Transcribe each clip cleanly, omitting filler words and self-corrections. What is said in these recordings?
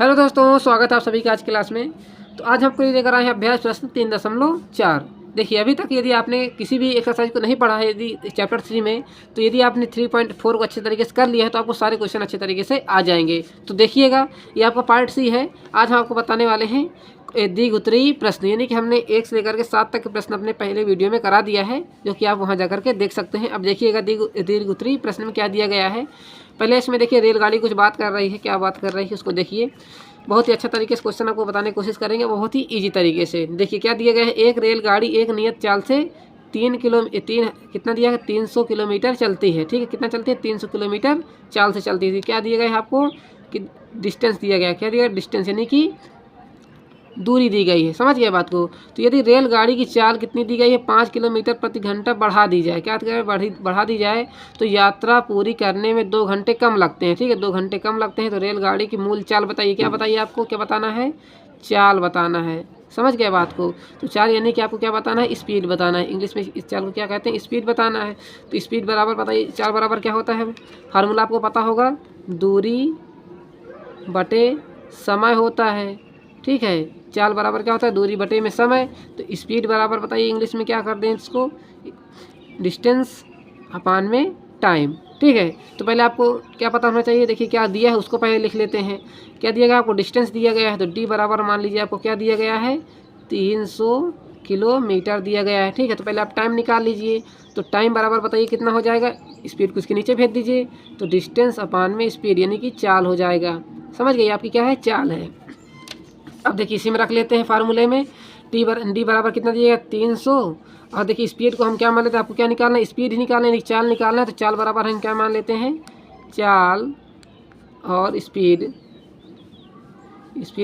Hello दोस्तों, स्वागत है आप सभी का आज क्लास में। तो आज हमको ये लेकर आए हैं अभ्यास प्रश्न 3.4। देखिए, अभी तक यदि आपने किसी भी एक्सरसाइज को नहीं पढ़ा है, यदि चैप्टर 3 में, तो यदि आपने 3.4 को अच्छे तरीके से कर लिया है तो आपको सारे क्वेश्चन अच्छे तरीके से आ जाएंगे। तो देखिएगा, ये आपका पार्ट सी है। आज हम आपको बताने वाले हैं दीर्घ उत्तरीय प्रश्न, यानी कि हमने 1 से लेकर के 7 तक के प्रश्न अपने पहले वीडियो में करा दिया है, जो कि आप वहाँ जाकर के देख सकते हैं। अब देखिएगा दीर्घ उत्तरीय प्रश्न में क्या दिया गया है। पहले इसमें देखिए, रेलगाड़ी कुछ बात कर रही है, क्या बात कर रही है उसको देखिए। बहुत ही अच्छा तरीके से क्वेश्चन आपको बताने की कोशिश करेंगे, बहुत ही इजी तरीके से। देखिए क्या दिया गया है, एक रेलगाड़ी एक नियत चाल से 3 कितना दिया है, 300 किलोमीटर चलती है। ठीक है, कितना चलती है, 300 किलोमीटर चाल से चलती थी। क्या दिया गया है आपको कि डिस्टेंस दिया गया है, क्या दिया गया, डिस्टेंस यानी कि दूरी दी गई है। समझ गए बात को। तो यदि रेलगाड़ी की चाल कितनी दी गई है, 5 किलोमीटर प्रति घंटा बढ़ा दी जाए, क्या बढ़ा दी जाए, तो यात्रा पूरी करने में 2 घंटे कम लगते हैं। ठीक है, 2 घंटे कम लगते हैं। तो रेलगाड़ी की मूल चाल बताइए, क्या बताइए आपको, क्या बताना है, चाल बताना है। समझ गए बात को। तो चाल यानी कि आपको क्या बताना है, स्पीड बताना है। इंग्लिश में इस चाल को क्या कहते हैं, स्पीड बताना है। तो स्पीड बराबर बताइए, चाल बराबर क्या होता है, फार्मूला आपको पता होगा, दूरी बटे समय होता है। ठीक है, चाल बराबर क्या होता है, दूरी बटे में समय। तो स्पीड बराबर बताइए इंग्लिश में क्या कर दें इसको, डिस्टेंस अपान में टाइम। ठीक है, तो पहले आपको क्या पता होना चाहिए, देखिए क्या दिया है उसको पहले लिख लेते हैं। क्या दिया गया आपको, डिस्टेंस दिया गया है। तो डी बराबर मान लीजिए आपको क्या दिया गया है, 300 किलोमीटर दिया गया है। ठीक है, तो पहले आप टाइम निकाल लीजिए। तो टाइम बराबर बताइए कितना हो जाएगा, स्पीड को इसके नीचे भेज दीजिए। तो डिस्टेंस अपान में स्पीड यानी कि चाल हो जाएगा। समझ गई, आपकी क्या है, चाल है। अब देखिए इसी में रख लेते हैं फार्मूले में, डी बराबर कितना दिएगा, 300। और देखिए स्पीड को हम क्या मान लेते हैं, आपको क्या निकालना है, स्पीड ही निकालना है, चाल निकालना है। तो चाल बराबर हम क्या मान लेते हैं, चाल और स्पीड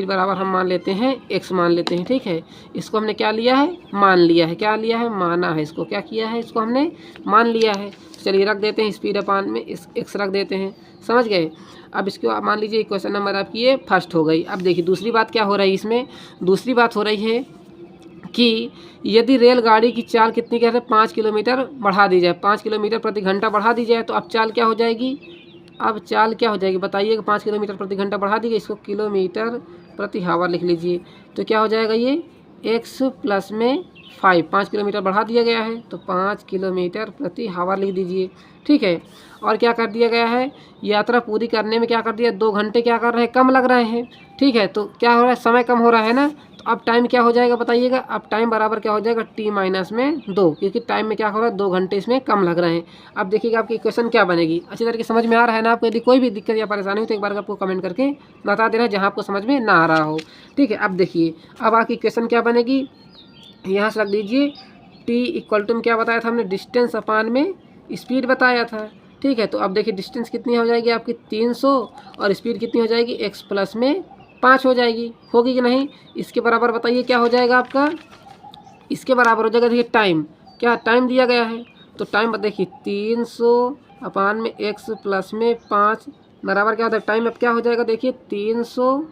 बराबर हम मान लेते हैं x मान लेते हैं। ठीक है, इसको हमने क्या लिया है, मान लिया है। क्या लिया है, माना है। इसको क्या किया है, इसको हमने मान लिया है। चलिए रख देते हैं स्पीड अपान में इस x रख देते हैं। समझ गए। अब इसको आप मान लीजिए क्वेश्चन नंबर आपकी ये फर्स्ट हो गई। अब देखिए दूसरी बात क्या हो रही है इसमें, दूसरी बात हो रही है कि यदि रेलगाड़ी की चाल कितनी कहते हैं, 5 किलोमीटर बढ़ा दी जाए, 5 किलोमीटर प्रति घंटा बढ़ा दी जाए, तो अब चाल क्या हो जाएगी, अब चाल क्या हो जाएगी बताइए। 5 किलोमीटर प्रति घंटा बढ़ा दी गई, इसको किलोमीटर प्रति हावर लिख लीजिए। तो क्या हो जाएगा, ये x प्लस में 5 किलोमीटर बढ़ा दिया गया है, तो 5 किलोमीटर प्रति हावर लिख दीजिए। ठीक है, और क्या कर दिया गया है, यात्रा पूरी करने में क्या कर दिया, 2 घंटे क्या कर रहे हैं, कम लग रहे हैं। ठीक है, तो क्या हो रहा है, समय कम हो रहा है ना। तो अब टाइम क्या हो जाएगा बताइएगा, अब टाइम बराबर क्या हो जाएगा, t माइनस में 2, क्योंकि टाइम में क्या हो रहा है, 2 घंटे इसमें कम लग रहे हैं। अब देखिएगा आपकी इक्वेशन क्या बनेगी, अच्छी तरीके समझ में आ रहा है ना आपको। यदि कोई भी दिक्कत या परेशानी हो तो एक बार आपको कमेंट करके बता देना जहाँ आपको समझ में ना आ रहा हो। ठीक है, अब देखिए अब आपकी इक्वेशन क्या बनेगी, यहाँ से रख दीजिए, t इक्वल टू में क्या बताया था हमने, डिस्टेंस अपान में स्पीड बताया था। ठीक है, तो अब देखिए डिस्टेंस कितनी हो जाएगी आपकी 300 और स्पीड कितनी हो जाएगी, x प्लस में 5 हो जाएगी, होगी कि नहीं। इसके बराबर बताइए क्या हो जाएगा आपका, इसके बराबर हो जाएगा, देखिए टाइम, क्या टाइम दिया गया है। तो टाइम देखिए 300 अपान में x प्लस में 5 बराबर क्या होता है, टाइम अब क्या हो जाएगा, देखिए 300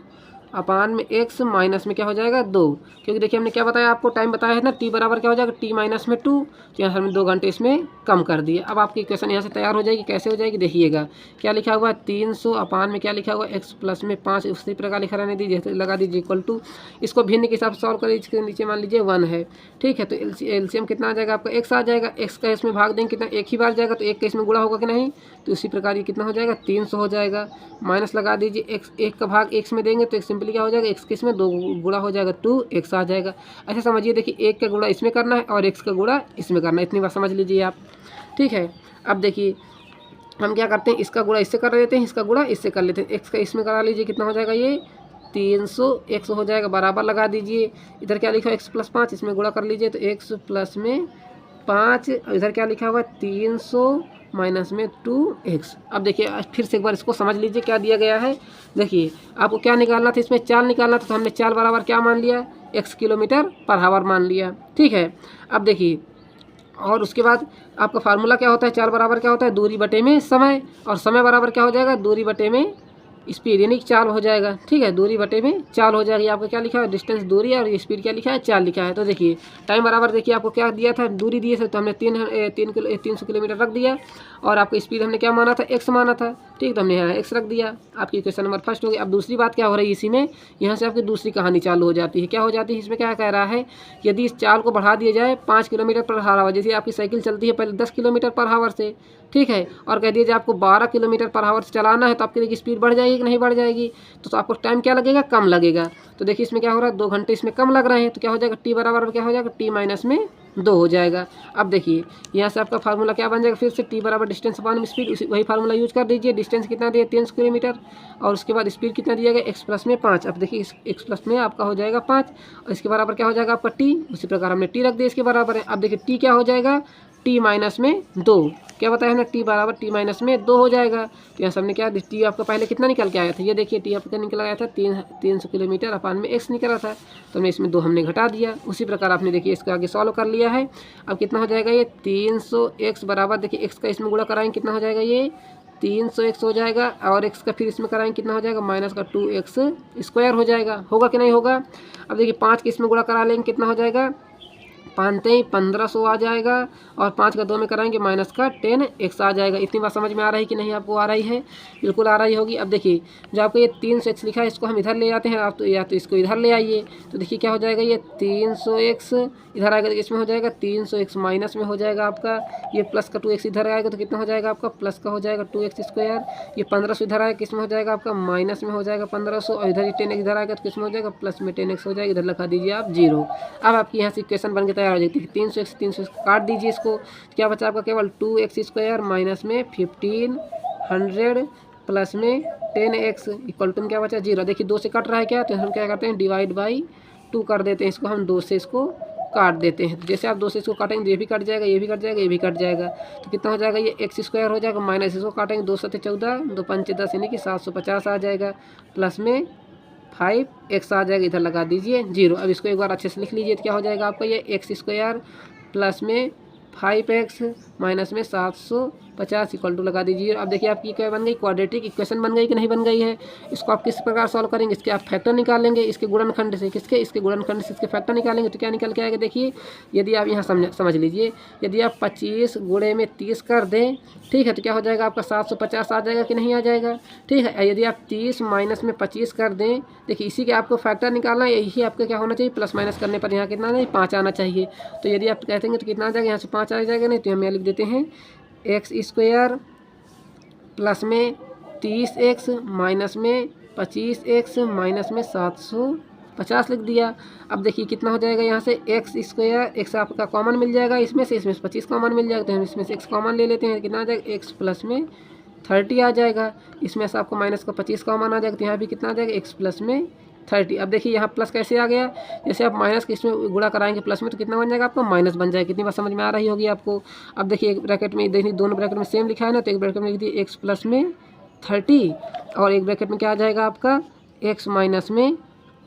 अपान में x माइनस में क्या हो जाएगा 2, क्योंकि देखिए हमने क्या बताया आपको, टाइम बताया है ना, t बराबर क्या हो जाएगा, t माइनस में 2। तो यहाँ हमने 2 घंटे इसमें कम कर दिए। अब आपकी इक्वेशन यहाँ से तैयार हो जाएगी। कैसे हो जाएगी देखिएगा, क्या लिखा हुआ है, 300 अपान में क्या लिखा हुआ है, x प्लस में 5, उसी प्रकार लिखा रहने दीजिए, लगा दीजिए इक्वल टू। इसको भिन्न के हिसाब से सॉल्व करिए, इसके नीचे मान लीजिए 1 है। ठीक है, तो एलसीएम कितना आ जाएगा आपका, x आ जाएगा। x का इसमें भाग देंगे कितना, एक ही बार जाएगा, तो 1 का इसमें गुणा होगा कि नहीं। तो इसी प्रकार ये कितना हो जाएगा, 300 हो जाएगा। माइनस लगा दीजिए, x 1 का भाग x में देंगे तो सिंपली क्या हो जाएगा, x के इसमें 2 गुणा हो जाएगा, 2x आ जाएगा। ऐसे समझिए, देखिए 1 का गुणा इसमें करना है और x का गुणा इसमें करना है, इतनी बात समझ लीजिए आप। ठीक है, अब देखिए हम क्या करते हैं, इसका गुणा इससे कर लेते हैं, इसका गुणा इससे कर लेते हैं। x का इसमें करा लीजिए, कितना हो जाएगा, ये 300 x हो जाएगा, बराबर लगा दीजिए। इधर क्या लिखा है, x प्लस 5, इसमें गुणा कर लीजिए, तो x प्लस में 5, इधर क्या लिखा हुआ है, 300 माइनस में 2x। अब देखिए फिर से एक बार इसको समझ लीजिए क्या दिया गया है। देखिए आपको क्या निकालना था, इसमें चाल निकालना था, तो हमने चाल बराबर क्या मान लिया, x किलोमीटर पर हावर मान लिया। ठीक है, अब देखिए और उसके बाद आपका फार्मूला क्या होता है, चाल बराबर क्या होता है, दूरी बटे में समय, और समय बराबर क्या हो जाएगा, दूरी बटे में स्पीड यानी कि चाल हो जाएगा, ठीक है, दूरी बटे में चाल हो जाएगी। आपका क्या लिखा है, डिस्टेंस दूरी है, और ये स्पीड क्या लिखा है, चाल लिखा है। तो देखिए टाइम बराबर, देखिए आपको क्या दिया था, दूरी दिए थे, तो हमने 300 किलोमीटर रख दिया, और आपको स्पीड हमने क्या माना था, एक्स माना था, ठीक, तो हमने यहाँ एक्स रख दिया। आपकी क्वेश्चन नंबर फर्स्ट हो गई। अब दूसरी बात क्या हो रही है इसी में, यहाँ से आपकी दूसरी कहानी चालू हो जाती है। क्या हो जाती है, इसमें क्या कह रहा है, यदि इस चाल को बढ़ा दिया जाए 5 किलोमीटर पर आवर, जैसे आपकी साइकिल चलती है पहले 10 किलोमीटर पर आवर से, ठीक है, और कह दीजिए आपको 12 किलोमीटर पर आवर से चलाना है, तो आपकी देखिए स्पीड बढ़ जाएगी कि नहीं बढ़ जाएगी, तो आपको टाइम क्या लगेगा, कम लगेगा। तो देखिए इसमें क्या हो रहा है, 2 घंटे इसमें कम लग रहे हैं, तो क्या हो जाएगा, टी बराबर क्या हो जाएगा, टी माइनस में 2 हो जाएगा। अब देखिए यहाँ से आपका फार्मूला क्या बन जाएगा, फिर से टी बराबर डिस्टेंस अपॉन स्पीड, वही फार्मूला यूज कर दीजिए। डिस्टेंस कितना दिया, 300 किलोमीटर, और उसके बाद स्पीड कितना दिया गया, एक्स प्लस में 5। अब देखिए एक्स प्लस में आपका हो जाएगा 5, और इसके बराबर क्या हो जाएगा आपका टी, उसी प्रकार हमने टी रख दिया इसके बराबर है। अब देखिए टी क्या हो जाएगा, टी माइनस में 2, क्या बताया हमने, टी बराबर टी माइनस में 2 हो जाएगा। तो यहाँ से हमने क्या, टी आपका पहले कितना निकल के आया था, ये देखिए टी आपका निकल आया था 300 किलोमीटर अपान में एक्स निकला था, तो हमने इसमें 2 हमने घटा दिया। उसी प्रकार आपने देखिए इसको आगे सॉल्व कर लिया है। अब कितना हो जाएगा ये 300 एक्स बराबर, देखिए एक्स का इसमें गुणा कराएंगे कितना हो जाएगा, ये 300 एक्स हो जाएगा, और एक्स का फिर इसमें कराएंगे कितना हो जाएगा, माइनस का 2x स्क्वायर हो जाएगा। होगा कि नहीं होगा। अब देखिए 5 के इसमें गुणा करा लेंगे कितना हो जाएगा, 5 ही 1500 आ जाएगा, और 5 का 2 में कराएंगे माइनस का 10x आ जाएगा। इतनी बात समझ में आ रही कि नहीं, आपको आ रही है, बिल्कुल आ रही होगी। अब देखिए जो आपको ये 300x लिखा है, इसको हम इधर ले आते हैं, आप तो या तो इसको इधर ले आइए, तो देखिए क्या हो जाएगा, ये 300x इधर आएगा, तो इसमें हो जाएगा 300x माइनस में हो जाएगा आपका, ये प्लस का 2x इधर आएगा, तो कितना हो जाएगा आपका, प्लस का हो जाएगा 2x स्क्वायर, ये 1500 इधर आएगा, किसमें हो जाएगा आपका, माइनस में हो जाएगा 1500, और इधर ये 10x इधर आएगा, तो किसमें हो जाएगा, प्लस में 10x हो जाएगा, इधर लिखा दीजिए आप 0। अब आपकी यहाँ से इक्वेशन बन के तैयार हो जाती है। 300 काट दीजिए इसको, क्या बचा आपका, केवल 2x स्क्वायर माइनस में 1500 प्लस में 10x इक्वल टू क्या बचा, 0। देखिए 2 से कट रहा है क्या, तो हम क्या करते हैं, डिवाइड बाई 2 कर देते हैं इसको, हम 2 से इसको काट देते हैं। तो जैसे आप 2 से इसको काटेंगे तो ये भी कट जाएगा, ये भी कट जाएगा, ये भी कट जाएगा, तो कितना हो जाएगा, ये x स्क्वायर हो जाएगा, माइनस इसको काटेंगे 2 7 14, 2 5 10 यानी कि 750 आ जाएगा, प्लस में 5x आ जाएगा, इधर लगा दीजिए 0। अब इसको एक बार अच्छे से लिख लीजिए, तो क्या हो जाएगा आपका, ये x स्क्वायर प्लस में 5x माइनस में 750 इक्वल टू लगा दीजिए। अब देखिए आपकी क्या बन गई, क्वाड्रेटिक इक्वेशन बन गई कि नहीं बन गई है। इसको आप किस प्रकार सॉल्व करेंगे, इसके आप फैक्टर निकालेंगे, इसके गुणनखंड से, किसके, इसके गुणनखंड से इसके फैक्टर निकालेंगे, तो क्या निकल के आएगा, देखिए यदि आप यहाँ समझ लीजिए, यदि आप 25 गुणे में 30 कर दें, ठीक है, तो क्या हो जाएगा आपका 750 आ जाएगा कि नहीं आ जाएगा, ठीक है। यदि आप 30 माइनस में 25 कर दें, देखिए इसी के आपको फैक्टर निकालना है, यही आपका क्या होना चाहिए, प्लस माइनस करने पर यहाँ कितना नहीं, 5 आना चाहिए। तो यदि आप कहते हैं तो कितना आ जाएगा, यहाँ से 5 आ जाएगा, नहीं तो हम यहाँ लिख देते हैं एक्स स्क्वायर प्लस में 30x माइनस में 25x माइनस में 750 लिख दिया। अब देखिए कितना हो जाएगा, यहाँ से एक्स स्क्वायर, एक्स आपका कॉमन मिल जाएगा इसमें से 25 कॉमन मिल जाएगा, तो हम इसमें से x कॉमन ले लेते हैं, कितना आ जाएगा, x प्लस में 30 आ जाएगा, इसमें से आपको माइनस का 25 कॉमन आ जाएगा, तो यहाँ भी कितना आ जाएगा, x प्लस में 30। अब देखिए यहाँ प्लस कैसे आ गया, जैसे आप माइनस के इसमें गुणा कराएंगे प्लस में, तो कितना बन जाएगा आपको, माइनस बन जाएगा। कितनी बात समझ में आ रही होगी आपको। अब देखिए एक ब्रैकेट में देखिए, दोनों ब्रैकेट में सेम लिखा है ना, तो एक ब्रैकेट में लिख दिए x प्लस में 30, और एक ब्रैकेट में क्या आ जाएगा आपका, x माइनस में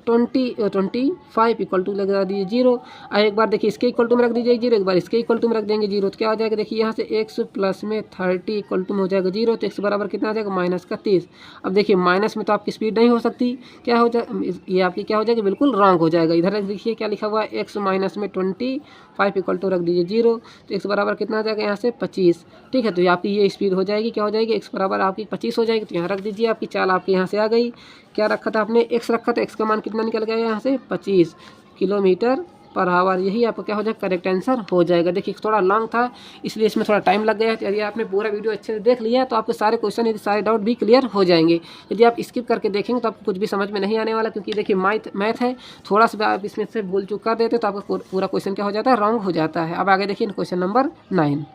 25 इक्वल टू लगा दीजिए 0। और एक बार देखिए इसके इक्वल टू में रख दीजिए 0, एक बार इसके इक्वल टू में रख देंगे 0, तो क्या हो जाएगा, देखिए यहाँ से x प्लस में 30 इक्वल टू में हो जाएगा 0, तो x बराबर कितना आ जाएगा, माइनस का 30। अब देखिए माइनस में तो आपकी स्पीड नहीं हो सकती, क्या हो जाए, ये आपकी क्या हो जाएगी, बिल्कुल रॉन्ग हो जाएगा। इधर देखिए क्या लिखा हुआ है, x माइनस में 25 इक्वल टू रख दीजिए 0, तो x बराबर कितना आ जाएगा, यहाँ से 25, ठीक है। तो आपकी ये स्पीड हो जाएगी, क्या हो जाएगी, x बराबर आपकी 25 हो जाएगी। तो यहाँ रख दीजिए, आपकी चाल आपके यहाँ से आ गई। क्या रखा था आपने, x रखा था, x का मान कितना निकल गया यहाँ से, 25 किलोमीटर पर आवर। यही आपका क्या हो जाएगा, करेक्ट आंसर हो जाएगा। देखिए थोड़ा लॉन्ग था, इसलिए इसमें थोड़ा टाइम लग गया। यदि आपने पूरा वीडियो अच्छे से देख लिया तो आपके सारे क्वेश्चन, यदि सारे डाउट भी क्लियर हो जाएंगे। यदि आप स्किप करके देखेंगे तो आपको कुछ भी समझ में नहीं आने वाला, क्योंकि देखिए मैथ है, थोड़ा सा आप इसमें से भूल चूक कर देते तो आपका पूरा क्वेश्चन क्या हो जाता है, रॉन्ग हो जाता है। अब आगे देखिए क्वेश्चन नंबर 9।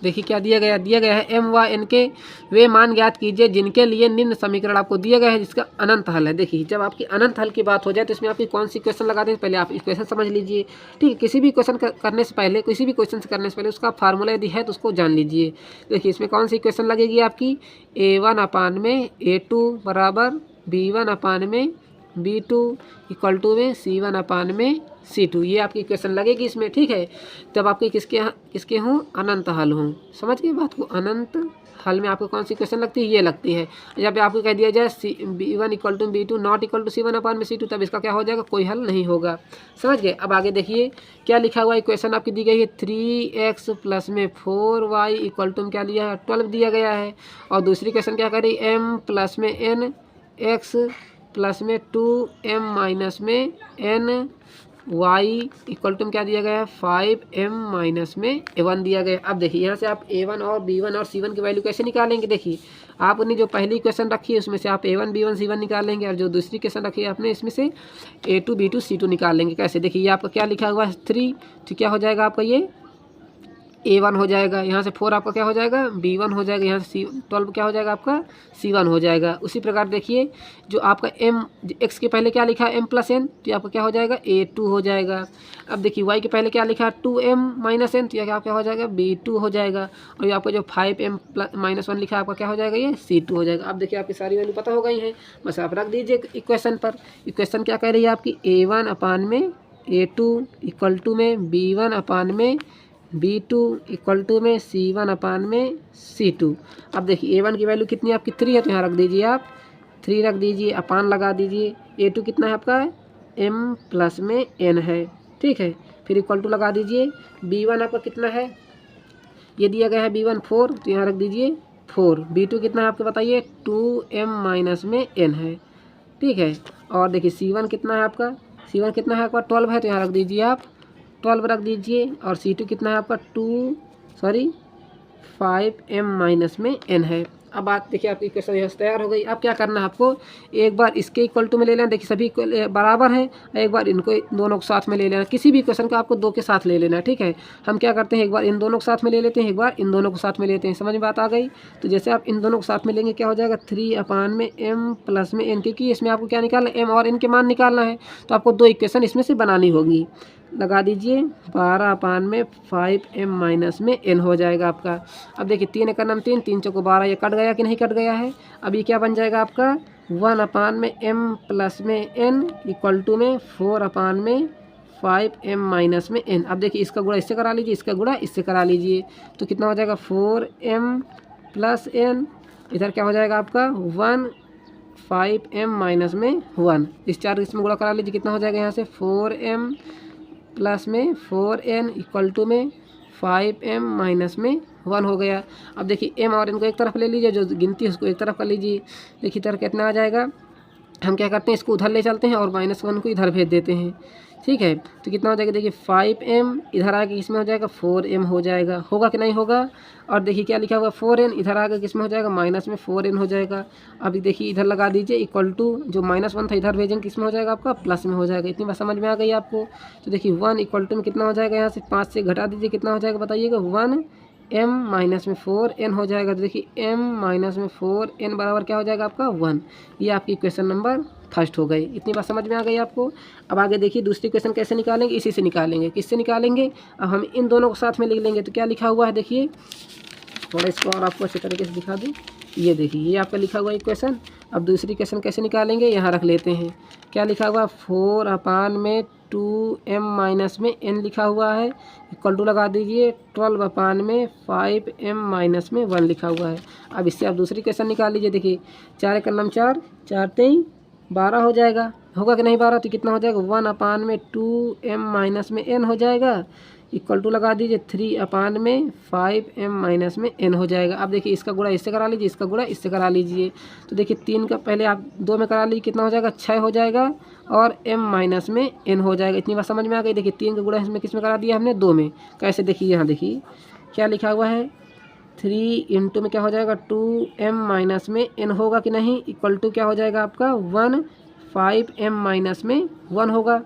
देखिए क्या दिया गया है, m व n के वे मान ज्ञात कीजिए जिनके लिए निम्न समीकरण आपको दिया गया है जिसका अनंत हल है। देखिए जब आपकी अनंत हल की बात हो जाए तो इसमें आपकी कौन सी क्वेश्चन लगाते हैं, पहले आप इक्वेशन समझ लीजिए, ठीक है। किसी भी क्वेश्चन करने से पहले, किसी भी क्वेश्चन करने से पहले उसका फार्मूला यदि है तो उसको जान लीजिए। देखिए इसमें कौन सी इक्वेशन लगेगी आपकी, a1 अपान में a2 बराबर b1 अपान में B2 इक्वल टू में C1 अपान में C2। ये आपकी इक्वेशन लगेगी इसमें, ठीक है। तब आपके किसके हों, अनंत हल हों। समझ गए बात को, अनंत हल में आपको कौन सी क्वेश्चन लगती है, ये लगती है। जब आपको कह दिया जाए B1 equal to B2 not equal to C1 upon में C2, तब इसका क्या हो जाएगा, कोई हल नहीं होगा। समझ गए। अब आगे देखिए क्या लिखा हुआ है, इक्वेशन आपकी दी गई है 3x प्लस में 4y इक्वल टू में क्या लिया है, 12 दिया गया है। और दूसरी क्वेश्चन क्या करी, m प्लस में n x प्लस में 2m माइनस में n y इक्वल टू में क्या दिया गया है, 5m माइनस में 1 दिया गया। अब देखिए यहाँ से आप a1 और b1 और c1 की वैल्यू कैसे निकालेंगे। देखिए आपने जो पहली क्वेश्चन रखी है उसमें से आप a1 b1 c1 निकाल लेंगे, और जो दूसरी क्वेश्चन रखी है आपने इसमें से a2 b2 c2 निकाल लेंगे। कैसे, देखिए ये आपका क्या लिखा हुआ है 3, तो क्या हो जाएगा आपका ये a1 हो जाएगा, यहाँ से 4 आपका क्या हो जाएगा b1 हो जाएगा, यहाँ से 12 क्या हो जाएगा आपका c1 हो जाएगा। उसी प्रकार देखिए जो आपका m x के पहले क्या लिखा है m प्लस n, तो आपका क्या हो जाएगा a2 हो जाएगा। अब देखिए y के पहले क्या लिखा है 2m माइनस n, तो यह क्या हो जाएगा b2 हो जाएगा। और ये आपका जो 5m माइनस 1 लिखा है आपका क्या हो जाएगा, ये c2 हो जाएगा। अब देखिए आपकी सारी वैल्यू पता हो गई हैं, बस आप रख दीजिए इक्वेशन पर। इक्वेशन क्या कह रही है आपकी, a1 अपान में a2 इक्वल टू में b1 अपान में B2 इक्वल टू में C1 अपान में C2। अब देखिए A1 की वैल्यू कितनी है आपकी 3 है, तो यहाँ रख दीजिए आप 3 रख दीजिए, अपान लगा दीजिए। A2 कितना है आपका, m प्लस में n है, ठीक है। फिर इक्वल टू लगा दीजिए। B1 आपका कितना है, ये दिया गया है B1 4, तो यहाँ रख दीजिए 4। B2 कितना है आपको बताइए, 2m माइनस में n है, ठीक है। और देखिए C1 कितना है आपका, C1 कितना है आपका 12 है, तो यहाँ रख दीजिए आप 12 रख दीजिए। और C2 कितना है आपका 5m माइनस में n है। अब बात देखिए आपकी इक्वेशन यहाँ से तैयार हो गई। अब क्या करना है आपको, एक बार इसके इक्वल टू में ले लेना, देखिए सभी बराबर हैं, एक बार इनको दोनों को साथ में ले लेना। किसी भी इक्वेशन को आपको दो के साथ ले लेना, ठीक है। हम क्या करते हैं, एक बार इन दोनों को साथ में ले लेते हैं, एक बार इन दोनों को साथ में लेते हैं। समझ में बात आ गई। तो जैसे आप इन दोनों को साथ में लेंगे क्या हो जाएगा 3 अपान में m प्लस में n, क्योंकि इसमें आपको क्या निकालना है, m और n के मान निकालना है। तो आपको दो इक्वेशन इसमें से बनानी होगी। लगा दीजिए 12 अपान में 5m माइनस में n हो जाएगा आपका। अब देखिए 3 का नाम 3, 3 चौको 12, ये कट गया कि नहीं कट गया है। अब ये क्या बन जाएगा आपका 1 अपान में m प्लस में n इक्वल टू में 4 अपान में 5m माइनस में n। अब देखिए इसका गुणा इससे करा लीजिए, इसका गुणा इससे करा लीजिए, तो कितना हो जाएगा 4m प्लस n, इधर क्या हो जाएगा आपका 1 5m माइनस में 1। इस चार इसमें गुणा करा लीजिए, कितना हो जाएगा यहाँ से 4m प्लस में 4n इक्वल टू में 5m माइनस में 1 हो गया। अब देखिए m और n को एक तरफ ले लीजिए, जो गिनती है उसको एक तरफ कर लीजिए। देखिए इधर कितना आ जाएगा, हम क्या करते हैं इसको उधर ले चलते हैं और -1 को इधर भेज देते हैं, ठीक है। तो कितना हो जाएगा, देखिए 5m इधर आके इसमें हो जाएगा 4m हो जाएगा, होगा कि नहीं होगा। और देखिए क्या लिखा हुआ 4n इधर आके किसमें हो जाएगा, माइनस में 4n हो जाएगा। अभी देखिए इधर लगा दीजिए इक्वल टू, जो -1 था इधर भेजेंगे किसमें हो जाएगा आपका प्लस में हो जाएगा। इतनी बात समझ में आ गई आपको। तो देखिए 1 इक्वल टू में कितना हो जाएगा, यहाँ से 5 से घटा दीजिए, कितना हो जाएगा बताइएगा 1m माइनस में 4n हो जाएगा। तो देखिए m माइनस में 4n बराबर क्या हो जाएगा आपका 1। ये आपकी क्वेश्चन नंबर फर्स्ट हो गई। इतनी बात समझ में आ गई आपको। अब आगे देखिए दूसरी क्वेश्चन कैसे निकालेंगे, इसी से निकालेंगे। किससे निकालेंगे, अब हम इन दोनों को साथ में लिख लेंगे। तो क्या लिखा हुआ है देखिए, थोड़ा इसको और आपको अच्छे तरीके से दिखा दूँ। ये देखिए ये आपका लिखा हुआ इक्वेशन। अब दूसरी क्वेश्चन कैसे निकालेंगे, यहाँ रख लेते हैं। क्या लिखा हुआ 4 अपान में 2m माइनस में n लिखा हुआ है, इक्वल टू लगा दीजिए 12 अपान में 5m माइनस में 1 लिखा हुआ है। अब इससे आप दूसरी क्वेश्चन निकाल लीजिए। देखिए 4 का नाम 4, 4 3 12 हो जाएगा, होगा कि नहीं 12। तो कितना हो जाएगा 1 अपान में 2m माइनस में n हो जाएगा, इक्वल टू लगा दीजिए 3 अपान में 5m माइनस में n हो जाएगा। अब देखिए इसका गुणा इससे करा लीजिए, इसका गुणा इससे करा लीजिए। तो देखिए 3 का पहले आप 2 में करा लीजिए, कितना हो जाएगा 6 हो जाएगा, और m माइनस में n हो जाएगा। इतनी बात समझ में आ गई। देखिए 3 का गुणा इसमें किस में करा दिया हमने 2 में। कैसे, देखिए यहाँ देखिए क्या लिखा हुआ है 3 इंटू में क्या हो जाएगा 2m माइनस में n होगा कि नहीं, इक्वल टू क्या हो जाएगा आपका 1 5m माइनस में 1 होगा,